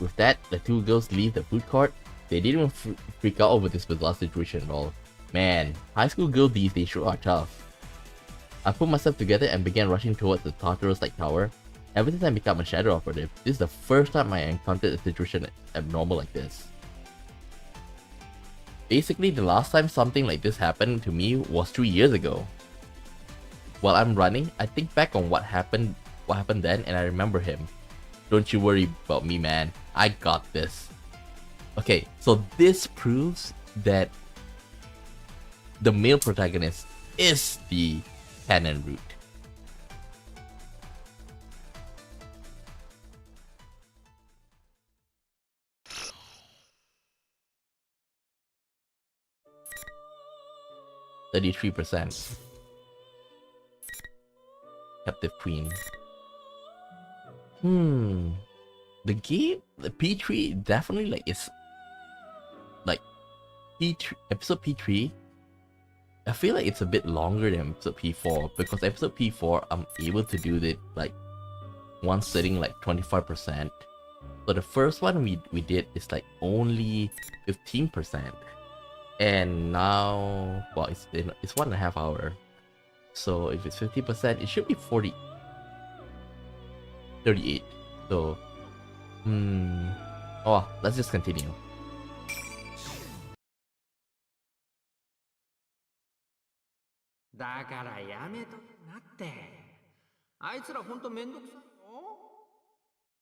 S1: with that, the two girls leave the food court. They didn't even freak out over this bizarre situation at all. Man, high school girls these days sure are tough. I put myself together and began rushing towards the Tartarus-like tower. Ever since I became a shadow operative, this is the first time I encountered a situation abnormal like this. Basically, the last time something like this happened to me was 2 years ago. While I'm running, I think back on what happened then, and I remember him. Don't you worry about me, man. I got this. Okay, so this proves that the male protagonist is the canon route. %. Captive Queen. The game, the P3 definitely like is like P3 episode P3. I feel like it's a bit longer than episode P4 because episode P4 I'm able to do it like one sitting like 25%. So the first one we did is like only 15%. And now, well, it's 1.5 hours. So if it's 50%, it should be 38. So, oh, let's just continue.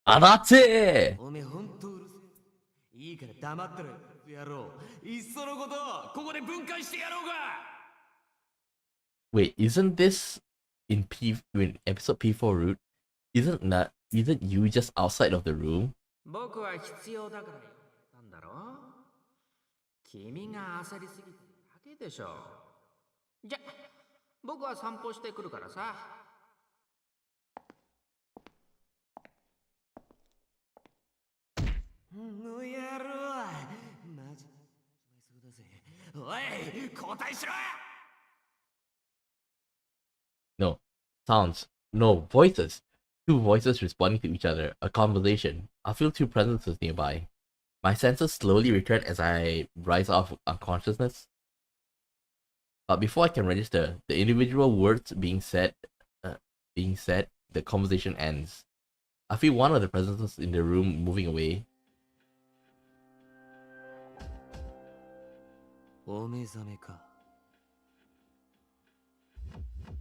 S1: Ah, that's it! Wait, isn't this in episode P4 route? Isn't you just outside of the room?
S2: 僕は必要だから言ったんだろ。君が焦りすぎてるだけでしょ。じゃ、僕は散歩してくるからさ。の野郎、マジそうだぜ。おい、交代しろ。
S1: No. Sounds. No. Voices. Two voices responding to each other. A conversation. I feel two presences nearby. My senses slowly return as I rise off unconsciousness. But before I can register, the individual words being said, the conversation ends. I feel one of the presences in the room moving away.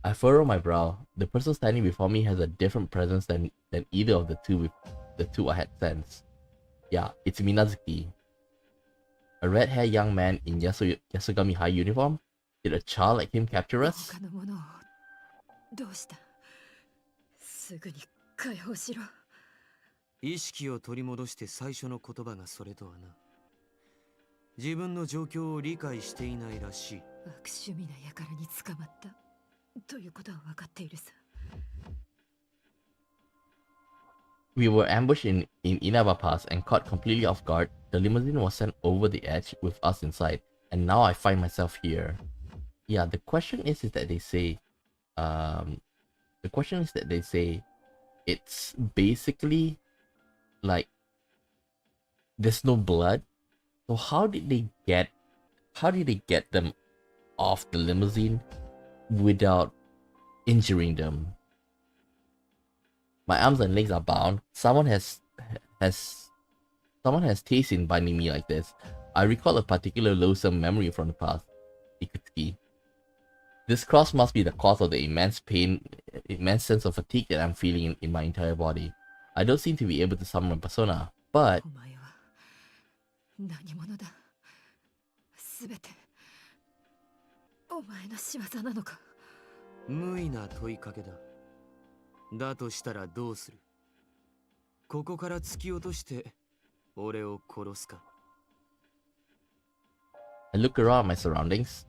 S1: I furrow my brow. The person standing before me has a different presence than either of the two I had sensed. Yeah, it's Minazuki. A red-haired young man in Yasugami High uniform? Did a child like him capture us?
S7: どうしたすぐに解放しろ
S2: 意識を取り戻して最初の言葉がそれとはな。自分の状況を理解していないらしい。
S7: 悪趣味な輩に捕まったということは分かっているさ。
S1: We were ambushed in Inaba Pass and caught completely off guard. The limousine was sent over the edge with us inside, and now I find myself here. Yeah, the question is that they say, it's basically like there's no blood. So how did they get them off the limousine without injuring them? My arms and legs are bound. Someone has taste in binding me like this. I recall a particular loathsome memory from the past. Ikutsuki. This cross must be the cause of the immense sense of fatigue that I'm feeling in my entire body. I don't seem to be able to summon my persona, but
S7: 何者だすべてお前の仕業なのか
S2: 無意な問いかけだ。だとしたらどうする？ここから突き落として俺を殺すか？
S1: I look around my surroundings.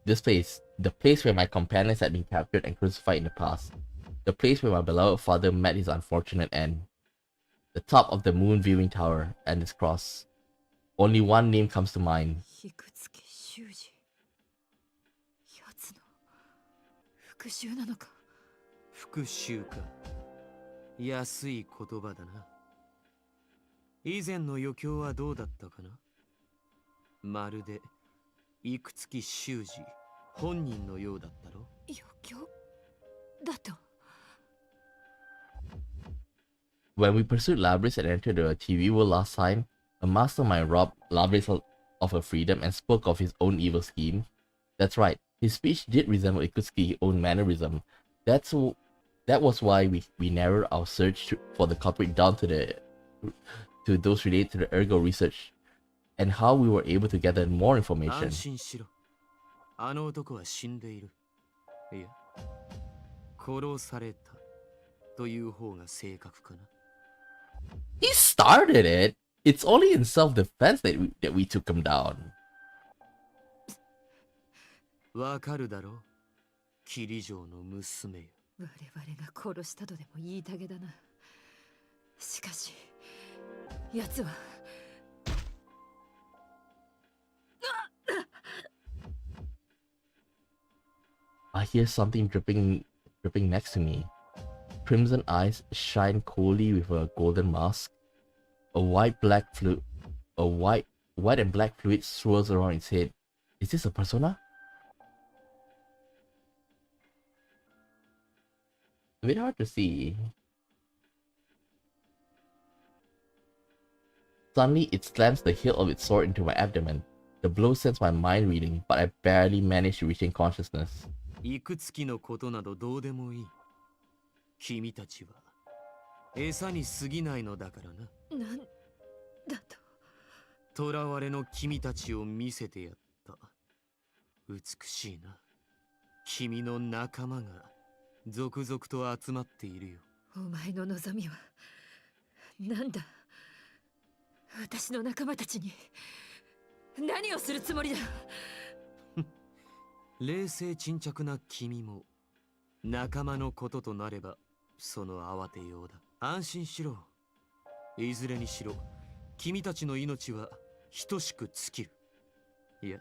S1: This place, the place where my companions had been captured and crucified in the past. The place where my beloved father met his unfortunate end. The top of the moon viewing tower and its cross. Only one name comes to mind.
S7: 卑屈家修二奴の復讐なのか
S2: 復讐か。安い言葉だな。
S4: 以前の余興はどうだったかな。まるでいくつき修二本人のようだったろ。
S7: 余興だと。
S1: When we pursued Labris and entered the TV world last time, a mastermind robbed Labris of her freedom and spoke of his own evil scheme. That's right, his speech did resemble Ikutsuki's own mannerism. That was why we narrowed our search for the culprit down to those related to the ergo research, and how we were able to gather more information.
S4: 安心しろ。あの男は死んでいる。いや、殺されたという方が正確かな。
S1: He started it. It's only in self-defense that we took him down.
S4: わかるだろう、霧城の娘よ。
S7: 我々が殺したとでも言いたげだな。しかし、奴は。
S1: I hear something dripping next to me. Crimson eyes shine coldly with a golden mask. A white and black fluid swirls around its head. Is this a persona? A bit hard to see. Suddenly, it slams the hilt of its sword into my abdomen. The blow sends my mind reeling, but I barely manage to retain consciousness.
S4: いくつきのことなどどうでもいい。君たちは餌に過ぎないのだからな。
S7: なんだ
S4: 囚
S7: と。
S4: われの君たちを見せてやった。美しいな。君の仲間が続々と集まっているよ。
S7: お前の望みはなんだ。私の仲間たちに何をするつもりだ。
S4: 冷静沈着な君も仲間のこととなればその慌てようだ。安心しろ。いずれにしろ君たちの命は等しく尽きる。いや、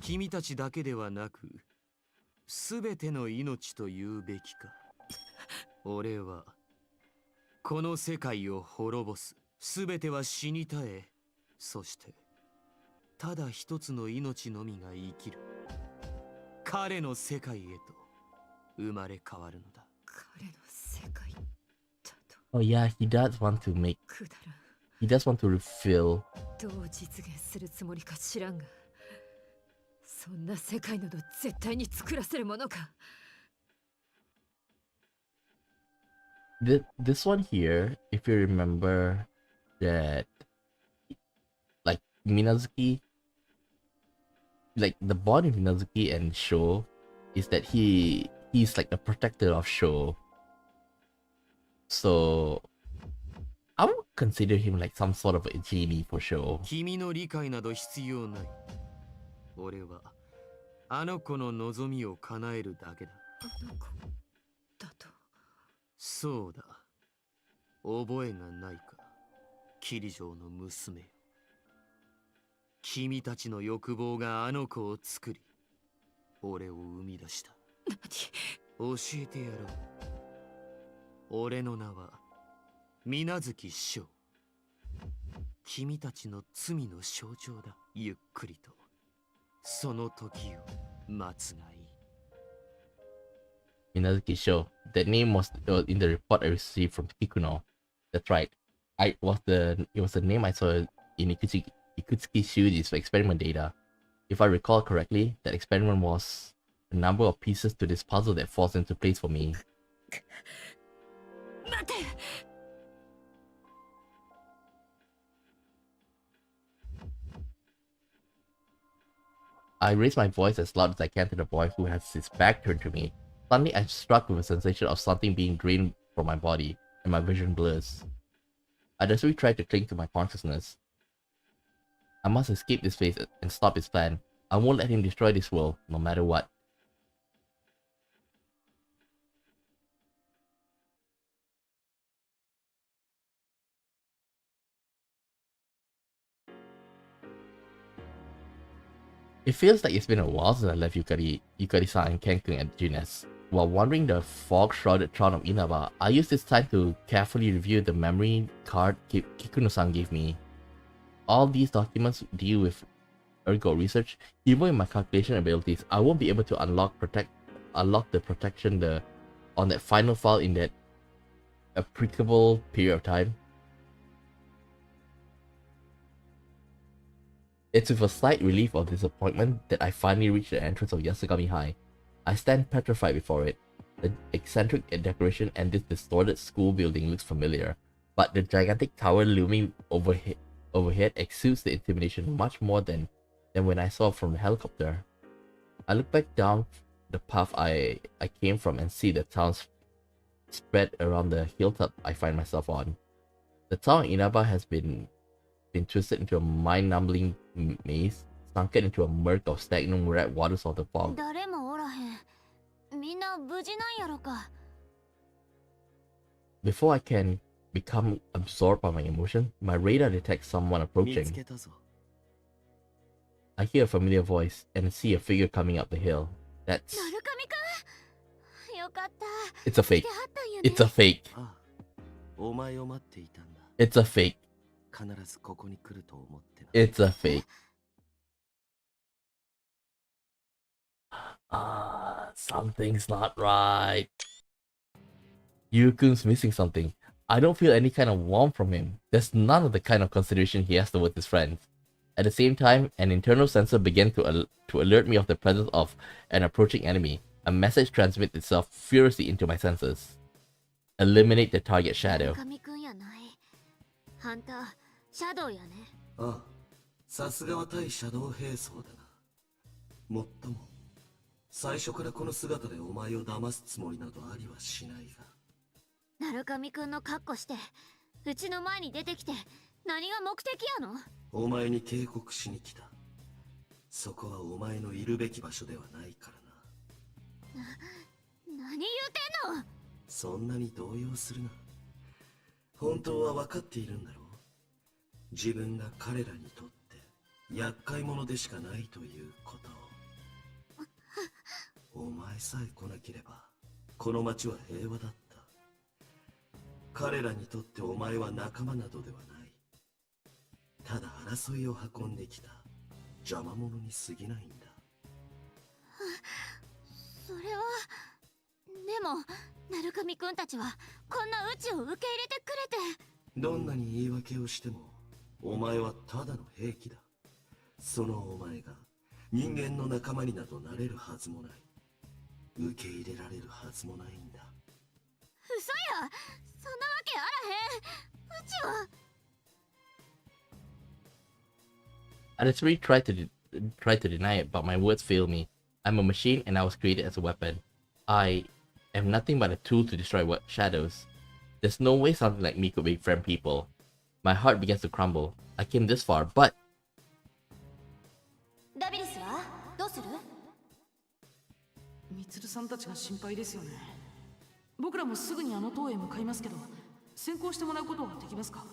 S4: 君たちだけではなく全ての命と言うべきか。俺はこの世界を滅ぼす。全ては死に絶え、そしてただ一つの命のみが生きる。彼の世界へと生まれ変わるのだ。
S7: 彼の世界だと。
S1: Oh yeah, he does want to refill.
S7: どう実現するつもりか知らんが、そんな世界など絶対に作らせるものか。
S1: This one here, if you remember that, like Minazuki, like the bond of Minazuki and Sho is that he's like the protector of Sho. So I would consider him like some sort of a genie for Sho.
S4: 君の理解など必要ない。俺はあの子の望みを叶えるだけだ。
S7: あの子だと。
S4: そうだ。覚えがないか、霧城の娘よ。君たちの欲望があの子を作り、俺を生み出した。教えてやろう。俺の名は水月翔。君たちの罪の象徴だ。ゆっくりとその時を待つがいい。
S1: Minazuki Sho. That name was in the report I received from Kikuno. That's right. It was the name I saw in Ikutsuki Shuji's experiment data. If I recall correctly, that experiment was the number of pieces to this puzzle that falls into place for me.
S7: 待て。
S1: I raised my voice as loud as I can to the boy who has his back turned to me. Suddenly, I'm struck with a sensation of something being drained from my body, and my vision blurs. I desperately try to cling to my consciousness. I must escape this place and stop his plan. I won't let him destroy this world, no matter what. It feels like it's been a while since I left Yukari-san and Kenkun at GNS. While wandering the fog-shrouded town of Inaba, I used this time to carefully review the memory card Kikuno-san gave me. All these documents deal with ergo research. Even with my calculation abilities, I won't be able to unlock the protection on that final file in that applicable period of time. It's with a slight relief of disappointment that I finally reach the entrance of Yasugami High. I stand petrified before it. The eccentric decoration and this distorted school building looks familiar, but the gigantic tower looming overhead exudes the intimidation much more than when I saw from the helicopter. I look back down the path I came from and see the town spread around the hilltop I find myself on. The town of Inaba has been twisted into a mind-numbing maze, sunken into a murk of stagnant red waters of the fog.
S5: 誰もおらへん。みんな無事なんやろか。
S1: Before I can become absorbed by my emotion, my radar detects someone approaching. I hear a familiar voice and see a figure coming up the hill. That's...
S5: なるかみくん。よかった。
S1: It's a fake.
S5: 来てはったんやね。
S1: It's a fake.
S2: ああ、お前を待っていたんだ。
S1: It's a fake.
S2: 必ずここに来ると思ってな。
S1: It's a fake. Something's not right. Yukun's missing something. I don't feel any kind of warmth from him. There's none of the kind of consideration he has towards his friends. At the same time, an internal sensor began to alert me of the presence of an approaching enemy. A message transmits itself furiously into my senses. Eliminate the target shadow.
S5: かみくんやない。ハンター、シャドウやね。
S2: ああ、さすがは対シャドウ兵装だな。もっとも、最初からこの姿でお前を騙すつもりなどありはしないが。
S5: なるかみくんの格好して、うちの前に出てきて、何が目的やの？
S2: お前に警告しに来た。そこはお前のいるべき場所ではないからな。
S5: 何言うてんの？
S2: そんなに動揺するな。本当は分かっているんだろう。自分が彼らにとって厄介者でしかないということを。お前さえ来なければこの町は平和だった。彼らにとってお前は仲間などではない。ただ争いを運んできた邪魔者に過ぎないんだ。
S5: それはでもなるかみくんたちはこんなうちを受け入れてくれて。
S2: どんなに言い訳をしてもお前はただの兵器だ。そのお前が人間の仲間になどなれるはずもない。受け入れられるはずもないんだ。
S5: 嘘や、そんなわけあらへん。うちは。
S1: I desperately tried to deny it, but my words fail me. I'm a machine and I was created as a weapon. I am nothing but a tool to destroy shadows. There's no way something like me could befriend people. My heart begins to crumble. I came this far, but...
S5: ダビリスはどうする？
S8: みつるさんたちが心配ですよね。僕らもすぐにあの塔へ向かいますけど、先行してもらうことはできますか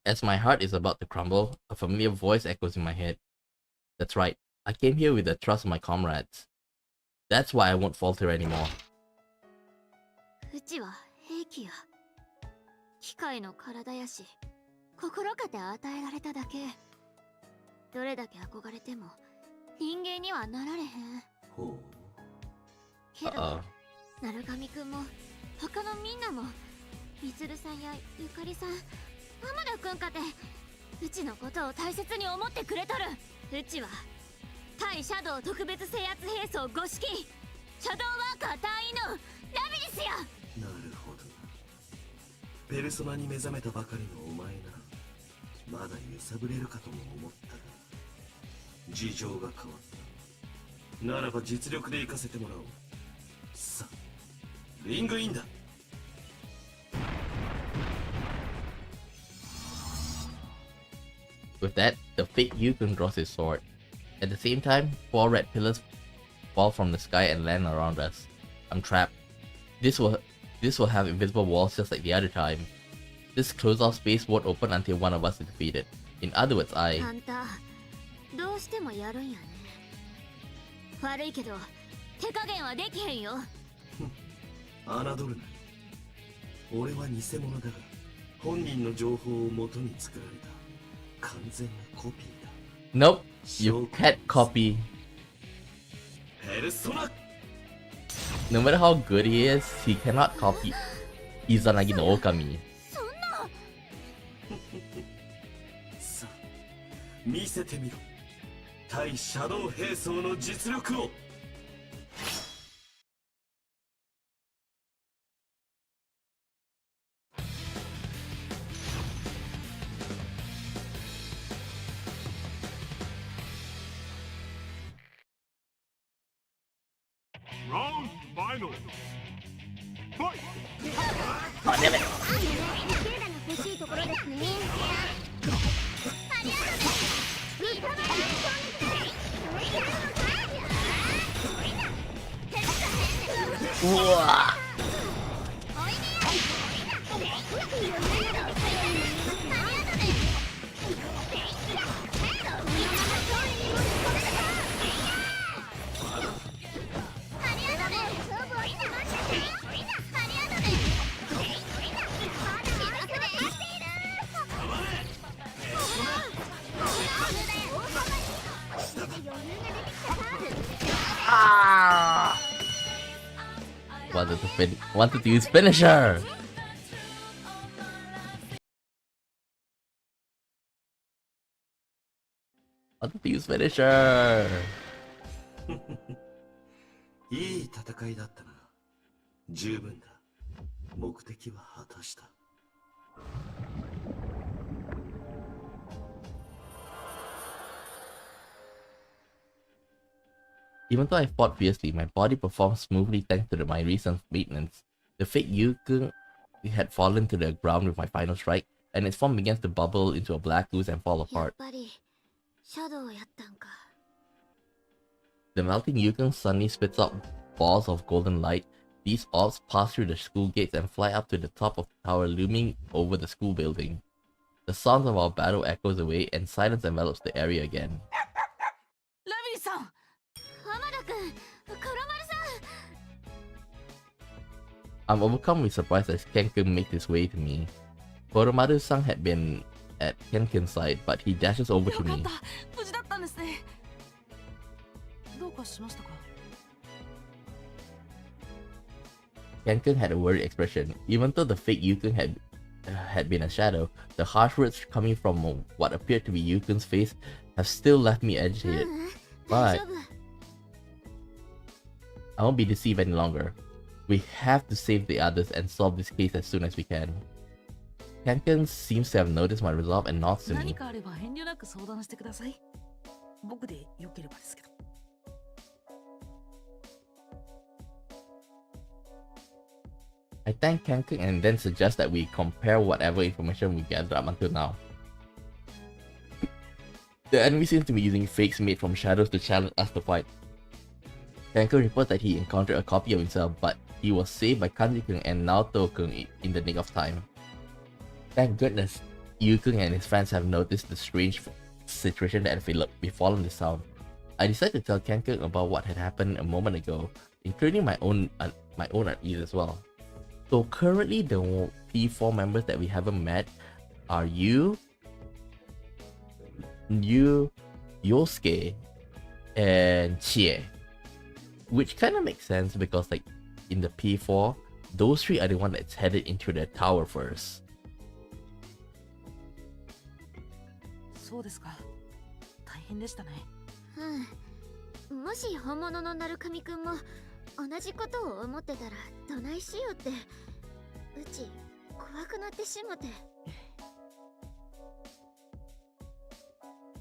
S1: As my heart is about to crumble, a familiar voice echoes in my head. That's right, I came here with the trust of my comrades. That's why I won't falter anymore.
S5: うちは兵器や。機械の体やし、心かて与えられただけ。どれだけ憧れても人間にはなられへん。
S2: ほう。
S5: けど、なるかみくんも他のみんなもみつるさんやゆかりさん、浜田くんかてうちのことを大切に思ってくれとる。うちは対シャドウ特別制圧兵装5式シャドウワーカー隊員のラビリスや。
S2: なるほど。ペルソナに目覚めたばかりのお前ならまだ揺さぶれるかとも思ったが、事情が変わった。ならば実力で行かせてもらおう。さあ、リングインだ。
S1: With that, the fake Yukun draws his sword. At the same time, 4 red pillars fall from the sky and land around us. I'm trapped. This This will have invisible walls just like the other time. This closed-off space won't open until one of us is defeated. In other words,
S5: あんたどうしてもやるんやね。悪いけど手加減はできへんよ。
S10: 侮るな。俺は偽物だが、本人の情報を元に作られた完全なコピーだ。
S1: Nope, you can't copy.
S10: ペルソナ
S1: No matter how good he is, he cannot copy Izanagi no Okami.
S10: さあ、見せてみろ。対シャドウ兵装の実力を。
S3: Round final. Fight!
S5: 欲しいところですね。
S1: うわwanted to use finisher. Wanted to use finisher.
S10: いい戦いだったな。十分だ。目的は果たした。
S1: Even though I fought fiercely, my body performed smoothly thanks to my recent maintenance. The fake Yukun had fallen to the ground with my final strike, and its form begins to bubble into a black ooze and fall
S5: やっ
S1: apart.
S5: ぱりシャドウやったんか。
S1: The melting Yukon suddenly spits out balls of golden light. These orbs pass through the school gates and fly up to the top of the tower looming over the school building. The sounds of our battle echoes away and silence envelops the area again.
S8: ラビーさん、
S5: 浜田君、黒丸さん。
S1: I'm overcome with surprise as Kenkun makes his way to me. Koromaru-san had been at Kenkun's side, but he dashes over
S8: よ
S1: to
S8: かっ
S1: me.
S8: た。無事だったんですね。どうかしましたか？
S1: Kenkun had a worried expression. Even though the fake Yukon had been a shadow, the harsh words coming from what appeared to be Yukun's face have still left me agitated.
S5: 大
S1: But
S5: 丈夫。
S1: I won't be deceived any longer. We have to save the others and solve this case as soon as we can. Kenkun seems to have noticed my resolve and nods to
S8: 何
S1: me.
S8: かあれば遠慮なく相談してください。僕でよければですけど。
S1: I thank Kenkun and then suggest that we compare whatever information we gathered up until now. The enemy seems to be using fakes made from shadows to challenge us to fight. Kenkun reports that he encountered a copy of himself, but he was saved by Kanji-kun and Naoto-kun in the nick of time. Thank goodness, Yu-kun and his friends have noticed the strange situation that had befallen the town. I decided to tell Kenkun about what had happened a moment ago, including my own unease as well. So currently the P4 members that we haven't met are you, Yosuke, and Chie. Which kind of makes sense because like in the P4, those three are the one that's headed into the tower first.
S8: そうですか。大変でしたね。
S5: うん。もし本物の鳴神くんも同じことを思ってたらどないしようって、うち怖くなってしもて。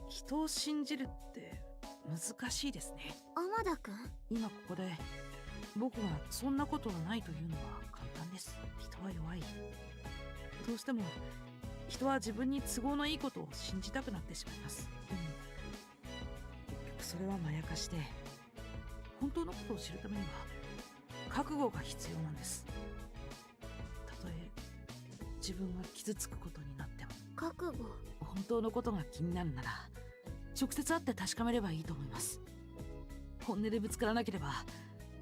S8: 人を信じるって難しいですね。
S5: 浜田くん、
S8: 今ここで僕がそんなことはないというのは簡単です。人は弱い。どうしても人は自分に都合のいいことを信じたくなってしまいます。でも結局それはまやかして、本当のことを知るためには覚悟が必要なんです。自分が傷つくことになっても
S5: 覚悟。
S8: 本当のことが気になるなら直接会って確かめればいいと思います。本音でぶつからなければ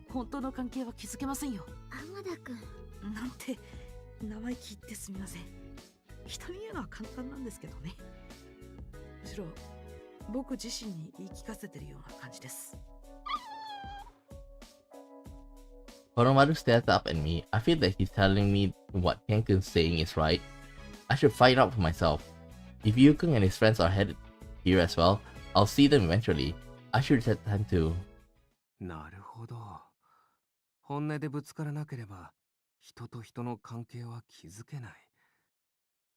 S8: 本当の関係は築けませんよ。
S5: 天田くん。
S8: なんて生意気言ってすみません。人に言うのは簡単なんですけどね。むしろ僕自身に言い聞かせてるような感じです。
S1: Koromaru stares up at me. I feel that he's telling me what Kenkun's saying is right. I should find out for myself. If Yukun and his friends are headed here as well, I'll see them eventually. I should set time to.
S4: なるほど。本音でぶつからなければ人と人の関係は築けない。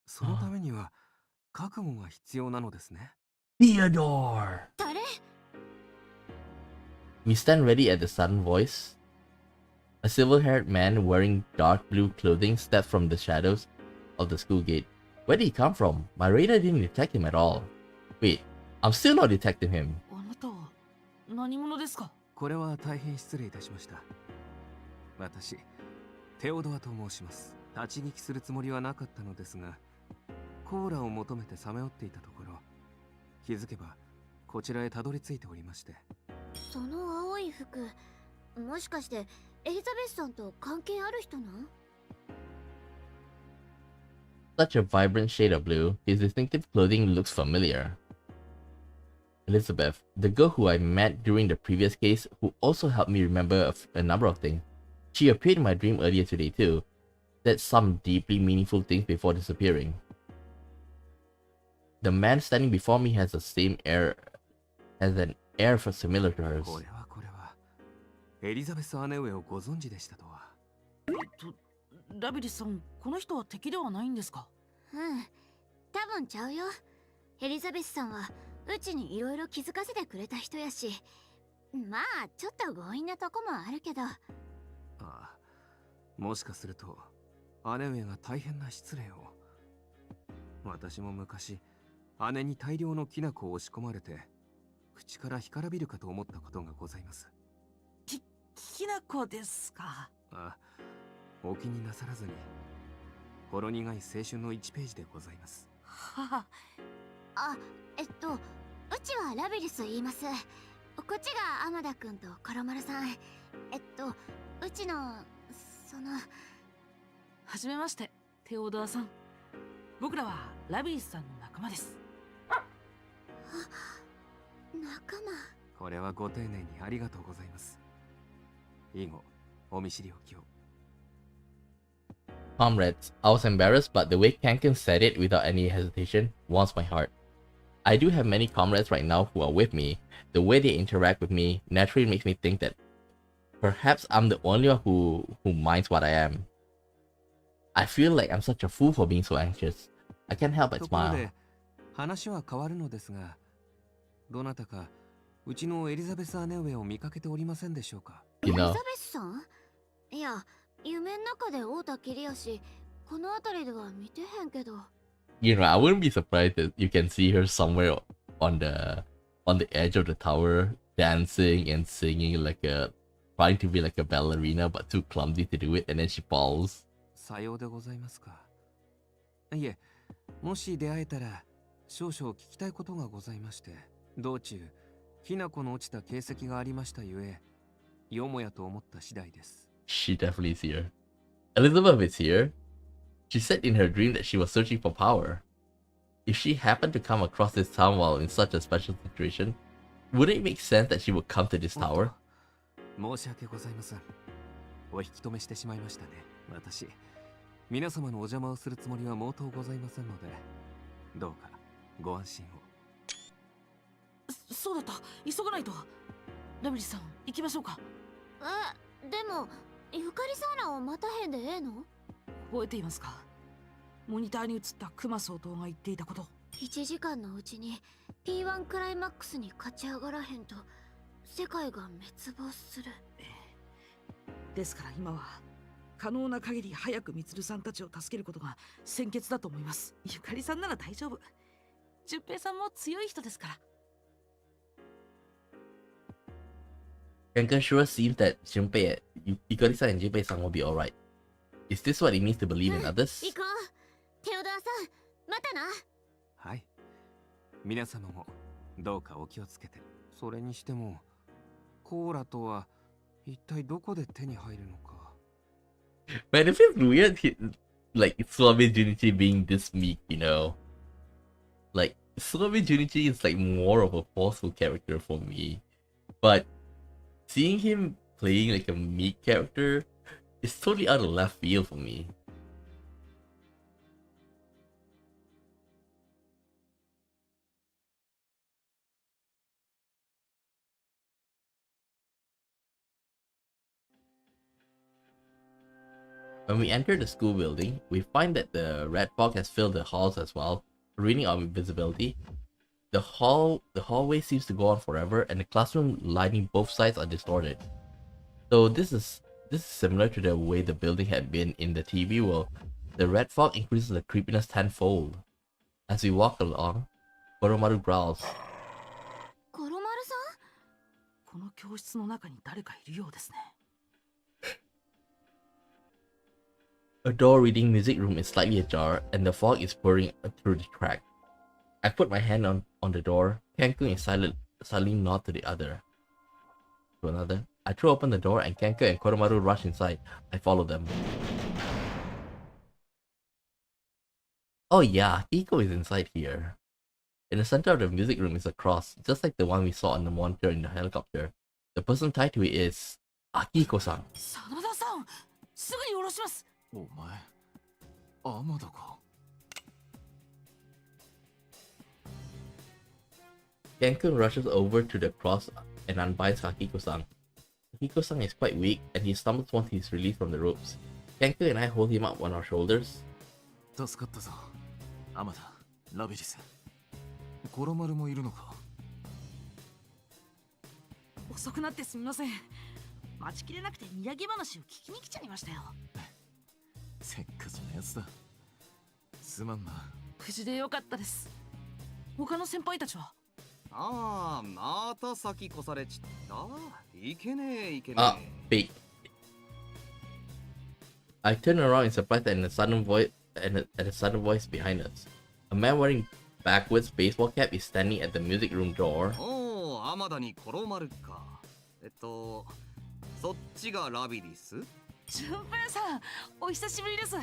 S4: そのためには覚悟が必要なのですね。
S1: Theodore!
S5: 誰？
S1: We stand ready at the sudden voice. A silver-haired man wearing dark blue clothing steps from the shadows of the school gate. Where did he come from? My radar didn't detect him at all. Wait, I'm still not detecting him.
S8: あなたは何者ですか？
S4: これは大変失礼いたしました。私、テオドアと申します。立ち聞きするつもりはなかったのですが、コーラを求めてさまよっていたところ、気づけばこちらへたどり着いておりまして。
S5: その青い服、もしかしてエリザベスさんと関係ある人なん？
S1: Such a vibrant shade of blue, his distinctive clothing looks familiar. Elizabeth, the girl who I met during the previous case, who also helped me remember a number of things. She appeared in my dream earlier today too. Said some deeply meaningful things before disappearing. The man standing before me has an air for similar to hers.
S4: これはエリザベス姉上をご存知でしたとは。
S8: ラビリスさん、この人は敵ではないんですか？
S5: うん、多分ちゃうよ。エリザベスさんはうちにいろいろ気づかせてくれた人やし、まあちょっと強引なとこもあるけど。
S4: ああ、もしかすると姉上が大変な失礼を。私も昔姉に大量のきな粉を押し込まれて口から干からびるかと思ったことがございます。
S8: きなこですか？
S4: ああ、お気になさらずに。ほろ苦い青春の1ページでございます。
S8: はあ、
S5: うちはラビリス言います。こっちが天田くんとコロマルさん。うちのその。
S8: はじめまして、テオドアさん。僕らはラビリスさんの仲間です。
S5: 仲間。
S4: これはご丁寧にありがとうございます。以後お見知りおきを。
S1: Comrades, I was embarrassed, but the way Kanken said it without any hesitation warms my heart. I do have many comrades right now who are with me. The way they interact with me naturally makes me think that perhaps I'm the only one who minds what I am. I feel like I'm such a fool for being so anxious. I can't help but
S4: ところ
S1: smile.
S4: で話は変わるのですが、どなたかうちのエリザベス姉上を見かけておりませんでしょうか？
S1: You
S5: エリザ
S1: know,
S5: ベスさん？いや、夢の中で会うたきりやし、この辺りでは見てへんけど。
S1: I wouldn't be surprised that you can see her somewhere on the edge of the tower, dancing and singing trying to be like a ballerina, but too clumsy to do it, and then she falls.
S4: さようでございますか。いえ、もし出会えたら少々聞きたいことがございまして、道中きな粉の落ちた形跡がありましたゆえ、よもやと思った次第です。
S1: She definitely is here. Elizabeth is here. She said in her dream that she was searching for power. If she happened to come across this town while in such a special situation, wouldn't it make sense that she would come to this tower?
S4: 申し訳ございません。お引き止めしてしまいましたね。私、皆様のお邪魔をするつもりは毛頭ございませんので、どうかご安心を。
S8: そうだった。急がないと。ラビリスさん、行きましょうか。
S5: でも、ゆかりさんらを待たへんでええの？
S8: 覚えていますか？モニターに映ったクマ総統が言っていたこと。
S5: 1時間のうちに P-1 クライマックスに勝ち上がらへんと世界が滅亡する。
S8: ですから今は可能な限り早くミツルさんたちを助けることが先決だと思います。ゆかりさんなら大丈夫。純平さんも強い人ですから。
S1: Kanken sure seems that Junpei, Ikari-san and Junpei-san will be alright. Is this what it means to believe in others?
S5: 行こう。
S4: 皆様もどうかお気をつけて。それにしてもコーラとは一体どこで手に入るのか。
S1: Man, it feels weird, like Suave Junichi being this meek, you know. Like Suave Junichi is like more of a forceful character for me, but seeing him playing like a meek character is totally out of left field for me. When we enter the school building, we find that the red fog has filled the halls as well, ruining our visibility. The hallway seems to go on forever, and the classroom lining both sides are distorted. So this is similar to the way the building had been in the TV world. The red fog increases the creepiness tenfold. As we walk along, Koromaru growls.
S5: コロマルさん？
S8: この教室の中に誰かいるようですね。
S1: A door reading music room is slightly ajar, and the fog is pouring through the crack. I put my hand on the door. Kenkun is silently nod to another. I throw open the door, and Kenku and Koromaru rush inside. I follow them. Oh yeah, Hiko is inside here. In the center of the music room is a cross, just like the one we saw on the monitor in the helicopter. The person tied to it is Akiko-san.
S8: 真田さん、すぐに下ろします。
S4: お前、天田か。
S1: Kenkun rushes over to the cross and unbinds Akiko-san. Akiko-san is quite weak, and he stumbles once he's released from the ropes. Kenkun and I hold him up on our shoulders.
S4: 助かったぞ。天田、ラビリス。コロマルもいるのか。
S8: 遅くなってすみません。待ちきれなくて土産話を聞きに来ちゃいましたよ。
S4: せっかちなやつだ。すまんな。
S8: 無事でよかったです。他の先輩たちは？
S4: ああ、また先越されちった。いけねえ、いけね
S1: え。Bait. I turn around in surprise at a sudden voice behind us. A man wearing backwards baseball cap is standing at the music room door.
S4: おお、天田にコロマルか。そっちがラビリス？
S8: 順平さん、お久しぶりです。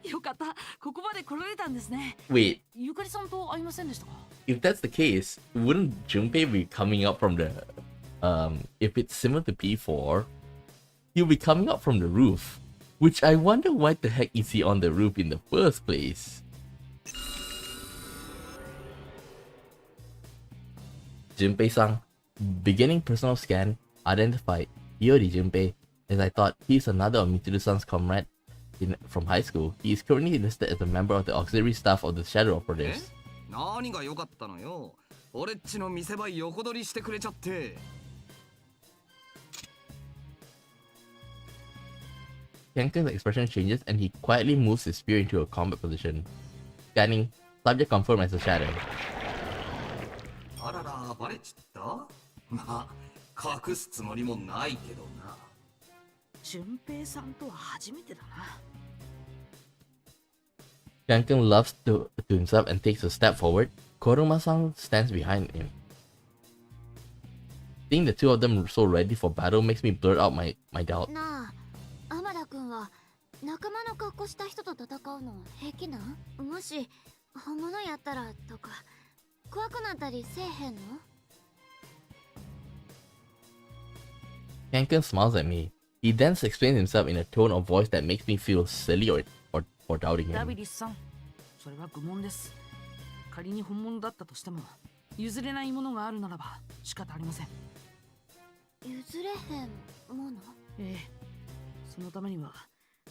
S8: よかった、ここまで来られたんですね。
S1: Wait.
S8: ゆかりさんと会いませんでしたか？
S1: If that's the case, wouldn't Junpei be coming up from the if it's similar to P4, he'll be coming up from the roof. Which I wonder why the heck is he on the roof in the first place? Junpei-san, beginning personal scan, identified Yori Junpei, as I thought he's another of Mitsuru-san's comrade from high school. He is currently listed as a member of the auxiliary staff of the Shadow Operatives.
S4: 何が良かったのよ。俺っちの見せ場横取りしてくれちゃって。
S1: Kenken's expression changes and he quietly moves his spear into a combat position. Scanning, subject confirmed as a shadow.
S4: あらら、バレちった？まあ、隠すつもりもないけどな。
S8: 順平さんとは初めてだな。
S1: Kenken laughs to himself and takes a step forward. Koruma-san stands behind him. Seeing the two of them so ready for battle makes me blurt out my doubt.
S5: なあ、天田くんは仲間の格好した人と戦うの平気なん？もし本物やったらとか怖くなったりせえへんの？
S1: Kenken smiles at me. He then explains himself in a tone of voice that makes me feel silly or doubting
S8: ラビ
S1: him.
S8: リスさん、それは愚問です。仮に本物だったとしても譲れないものがあるならば仕方ありません。
S5: 譲れへんもの？
S8: ええ、そのためには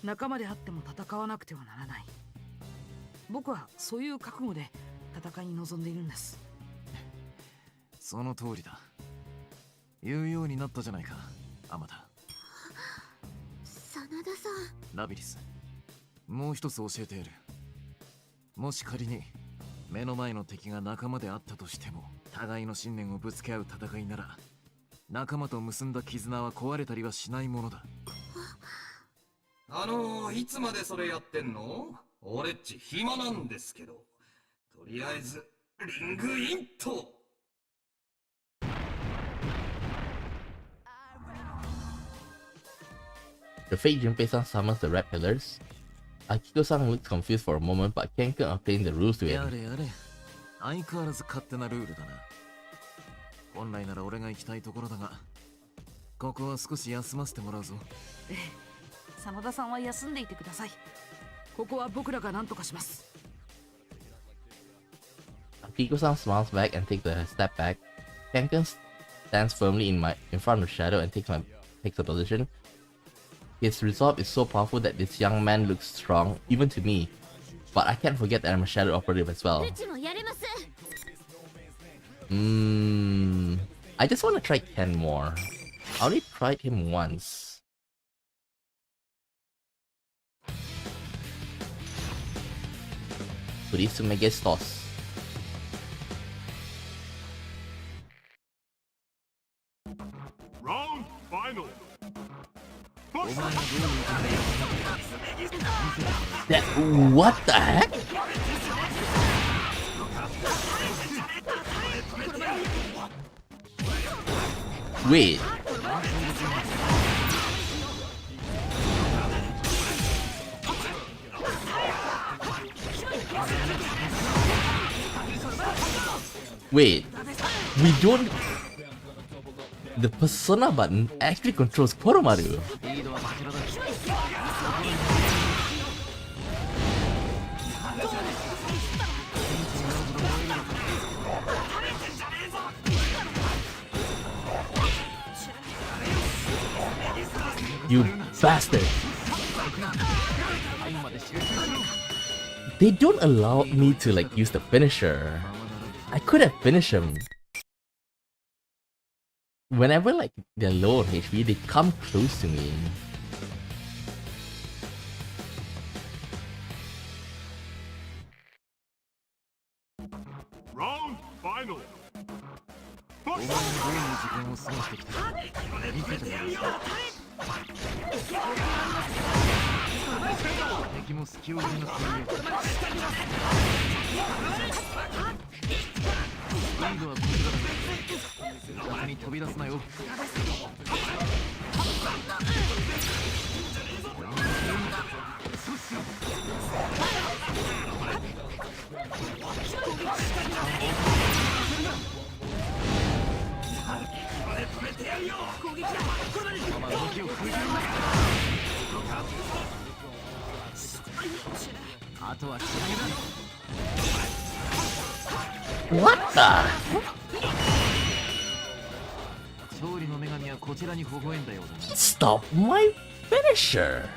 S8: 仲間であっても戦わなくてはならない。僕はそういう覚悟で戦いに臨んでいるんです。
S4: その通りだ。言うようになったじゃないか、天田。
S5: 真田さん。
S4: ラビリス、もう一つ教えてやる。もし仮に目の前の敵が仲間であったとしても、互いの信念をぶつけ合う戦いなら、仲間と結んだ絆は壊れたりはしないものだ。いつまでそれやってんの？俺っち暇なんですけど。とりあえず
S10: リングイント。
S1: The fake Junpei-san summons the red pillars. Akiko-san looks confused for a moment, but Kenken explains the rules to
S4: や
S1: him.
S4: れやれ、相変わらず勝手なルールだな。本来なら俺が行きたいところだが、ここは少し休ませてもらうぞ。
S8: ええ、真田さんは休んでいてください。ここは僕らが何とかします。
S1: Akiko-san smiles back and takes a step back. Kenken stands firmly in front of Shadow and takes a position. His resolve is so powerful that this young man looks strong, even to me. But I can't forget that I'm a Shadow operative as well. I just want to try Ken more. I only tried him once. Purisme gestos.
S3: Round final.
S4: お前がどういう
S1: That what the heck? Wait. Wait. We don't. The persona button actually controls Koromaru. You bastard! They don't allow me to like use the finisher. I could have finished him. Whenever like they're low on HP, they come close to me.
S3: Round final.
S4: お前がどういう時間を過ごしてきたか見せてもらうぞ。敵も隙を見なすよ。リードはこちらだ。逆に飛び出すなよ。あとは仕上げだ。
S1: What the?
S4: 勝利の女神はこちらに微笑んだようだ。
S1: Stop my finisher!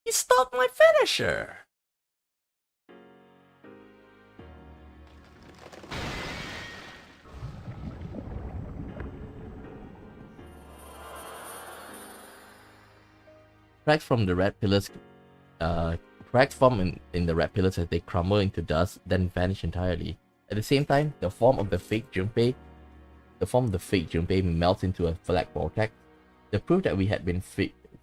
S1: You stopped my finisher! Cracks from the red pillars, cracks form in the red pillars as they crumble into dust, then vanish entirely. At the same time, the form of the fake Junpei melts into a black vortex. The proof that we had been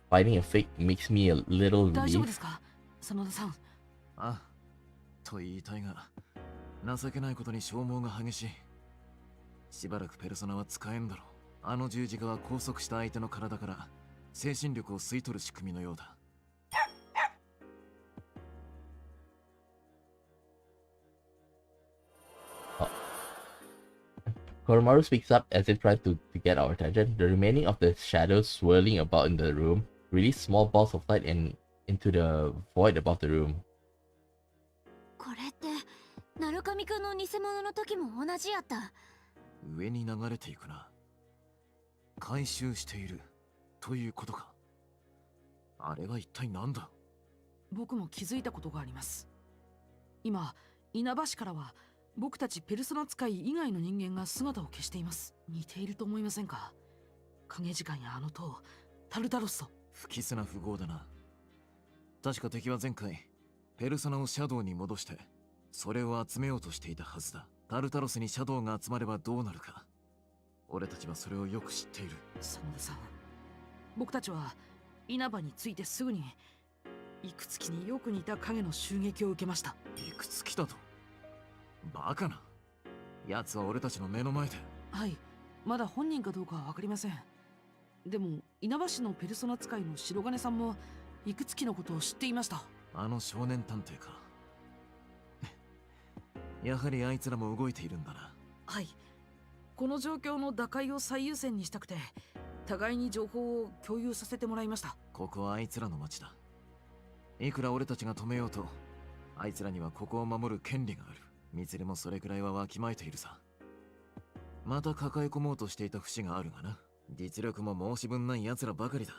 S1: fighting a fake makes me a little
S8: 大丈夫で
S1: relieved.
S8: すか、真田さん。
S4: ああ、と言いたいが、情けないことに消耗が激しい。しばらくペルソナは使えんだろう。あの十字架は拘束した相手の体から精神力を吸い取る仕組みのようだ。
S1: Koromaru speaks up as if trying to get our attention. The remaining of the shadows swirling about in the room release small balls of light into the void above the room.
S5: これって鳴神くんの偽物の時も同じやった。
S4: 上に流れていくな。回収しているということか。あれは一体何だ。
S8: 僕も気づいたことがあります。今、稲葉市からは僕たちペルソナ使い以外の人間が姿を消しています。似ていると思いませんか？影時間やあの塔、タルタロスと。
S4: 不吉な符号だな。確か敵は前回ペルソナをシャドウに戻してそれを集めようとしていたはずだ。タルタロスにシャドウが集まればどうなるか、俺たちはそれをよく知っている。
S8: 真田さん、僕たちは稲葉についてすぐにいくつきによく似た影の襲撃を受けました。
S4: いくつきだと。
S9: バカな。奴は俺たちの目の前で。
S8: はい、まだ本人かどうかは分かりません。でも稲葉市のペルソナ使いの白金さんもいくつきのことを知っていました。
S9: あの少年探偵か。やはりあいつらも動いているんだな。
S8: はい、この状況の打開を最優先にしたくて互いに情報を共有させてもらいました。
S9: ここはあいつらの町だ。いくら俺たちが止めようと、あいつらにはここを守る権利がある。ミツルもそれくらいはわきまえているさ。また抱え込もうとしていた節があるがな。実力も申し分ない奴らばかりだ。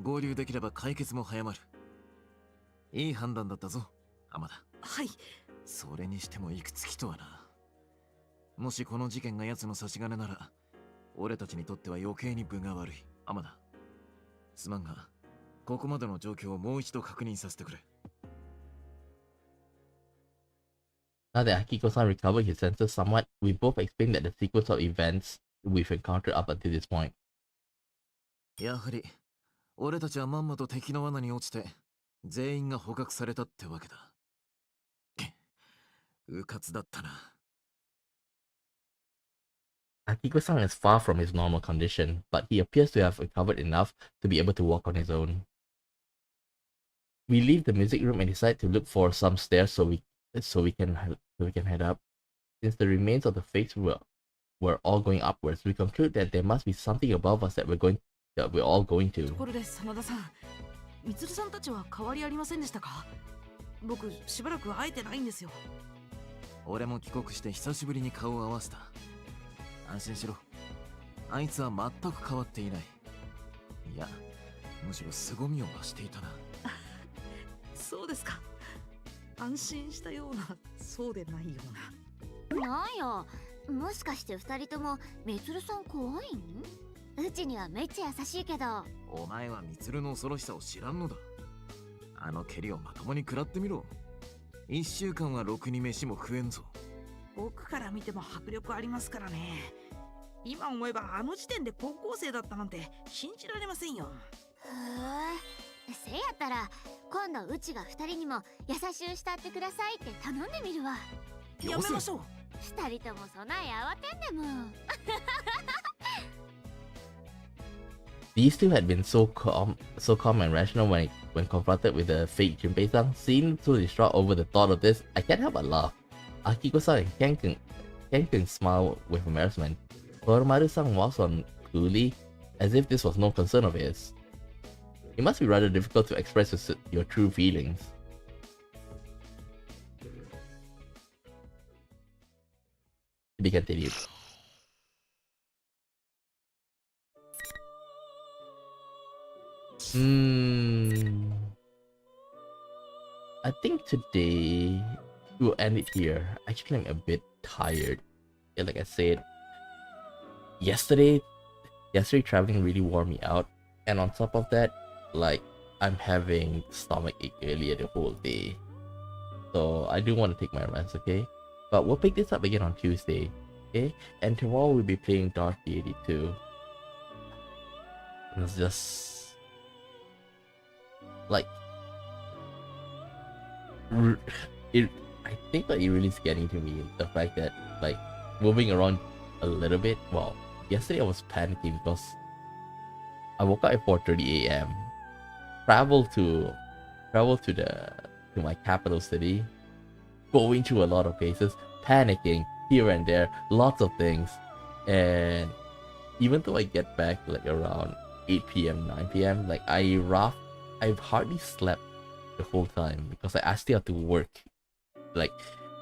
S9: 合流できれば解決も早まる。いい判断だったぞ、浜田。
S8: はい。
S9: それにしてもいくつきとはな。もしこの事件が奴の差し金なら、俺たちにとっては余計に分が悪い。浜田、すまんが、ここまでの状況をもう一度確認させてくれ。
S1: Now that Akiko-san recovered his senses somewhat, we both explained that the sequence of events we've encountered up until this point.
S9: やはり、俺たちはまんまと敵の罠に落ちて、全員が捕獲されたってわけだ。うかつだったな。
S1: Akiko-san is far from his normal condition, but he appears to have recovered enough to be able to walk on his own. We leave the music room and decide to look for some stairs so we can head up. Since the remains of the face were all going upwards, we conclude that there must be something above us that we're all going to.
S8: ところで真田さん、みつるさんたちは変わりありませんでしたか？僕しばらく会えてないんですよ。
S9: 俺も帰国して久しぶりに顔を合わせた。安心しろ。あいつは全く変わっていない。いや、むしろ凄みを増していたな。
S8: そうですか。安心したような、そうでないような。
S5: なんや、もしかして二人ともみつるさん怖いん？うちにはめっちゃ優しいけど。
S9: お前はみつるの恐ろしさを知らんのだ。あの蹴りをまともに食らってみろ。1週間はろくに飯も食えんぞ。
S8: 僕から見ても迫力ありますからね。今思えばあの時点で高校生だったなんて信じられませんよ。
S5: へえ、せやったら今度うちが二人にも優しゅうしたってくださいって頼んでみるわ。
S8: やめましょう。
S5: 二人ともそない慌てんでも。
S1: These two had been so calm and rational when confronted with the fake Junpei-san. Seeing so distraught over the thought of this, I can't help but laugh. Akiko-san and Ken smile with embarrassment. Koromaru-san walks on coolly, as if this was no concern of his. It must be rather difficult to express your true feelings. To be continued. I think today we'll end it here. Actually, I'm a bit tired. Yeah, like I said, yesterday traveling really wore me out, and on top of that, like I'm having stomach ache earlier the whole day. So I do want to take my rest, okay? But we'll pick this up again on Tuesday, okay? And tomorrow we'll be playing Dark 82. It's just like I think that it really is getting to me, the fact that like moving around a little bit. Well, yesterday I was panicking because I woke up at 4:30 a.m. traveled to my capital city, going to a lot of places, panicking here and there, lots of things, and even though I get back like around 8 p.m. 9 p.m. like I've hardly slept the whole time because I still have to work. Like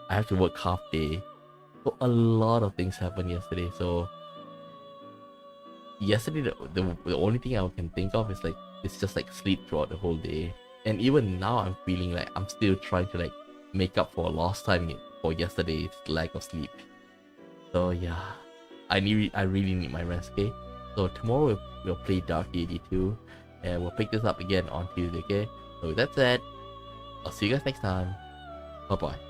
S1: I have to work half day. So a lot of things happened yesterday. So yesterday the only thing I can think of is like it's just like sleep throughout the whole day. And even now I'm feeling like I'm still trying to like make up for lost time for yesterday's lack of sleep. So yeah, I really need my rest, okay? So tomorrow we'll play Dark 82 and we'll pick this up again on Tuesday, okay? So with that said, I'll see you guys next time. Bye bye.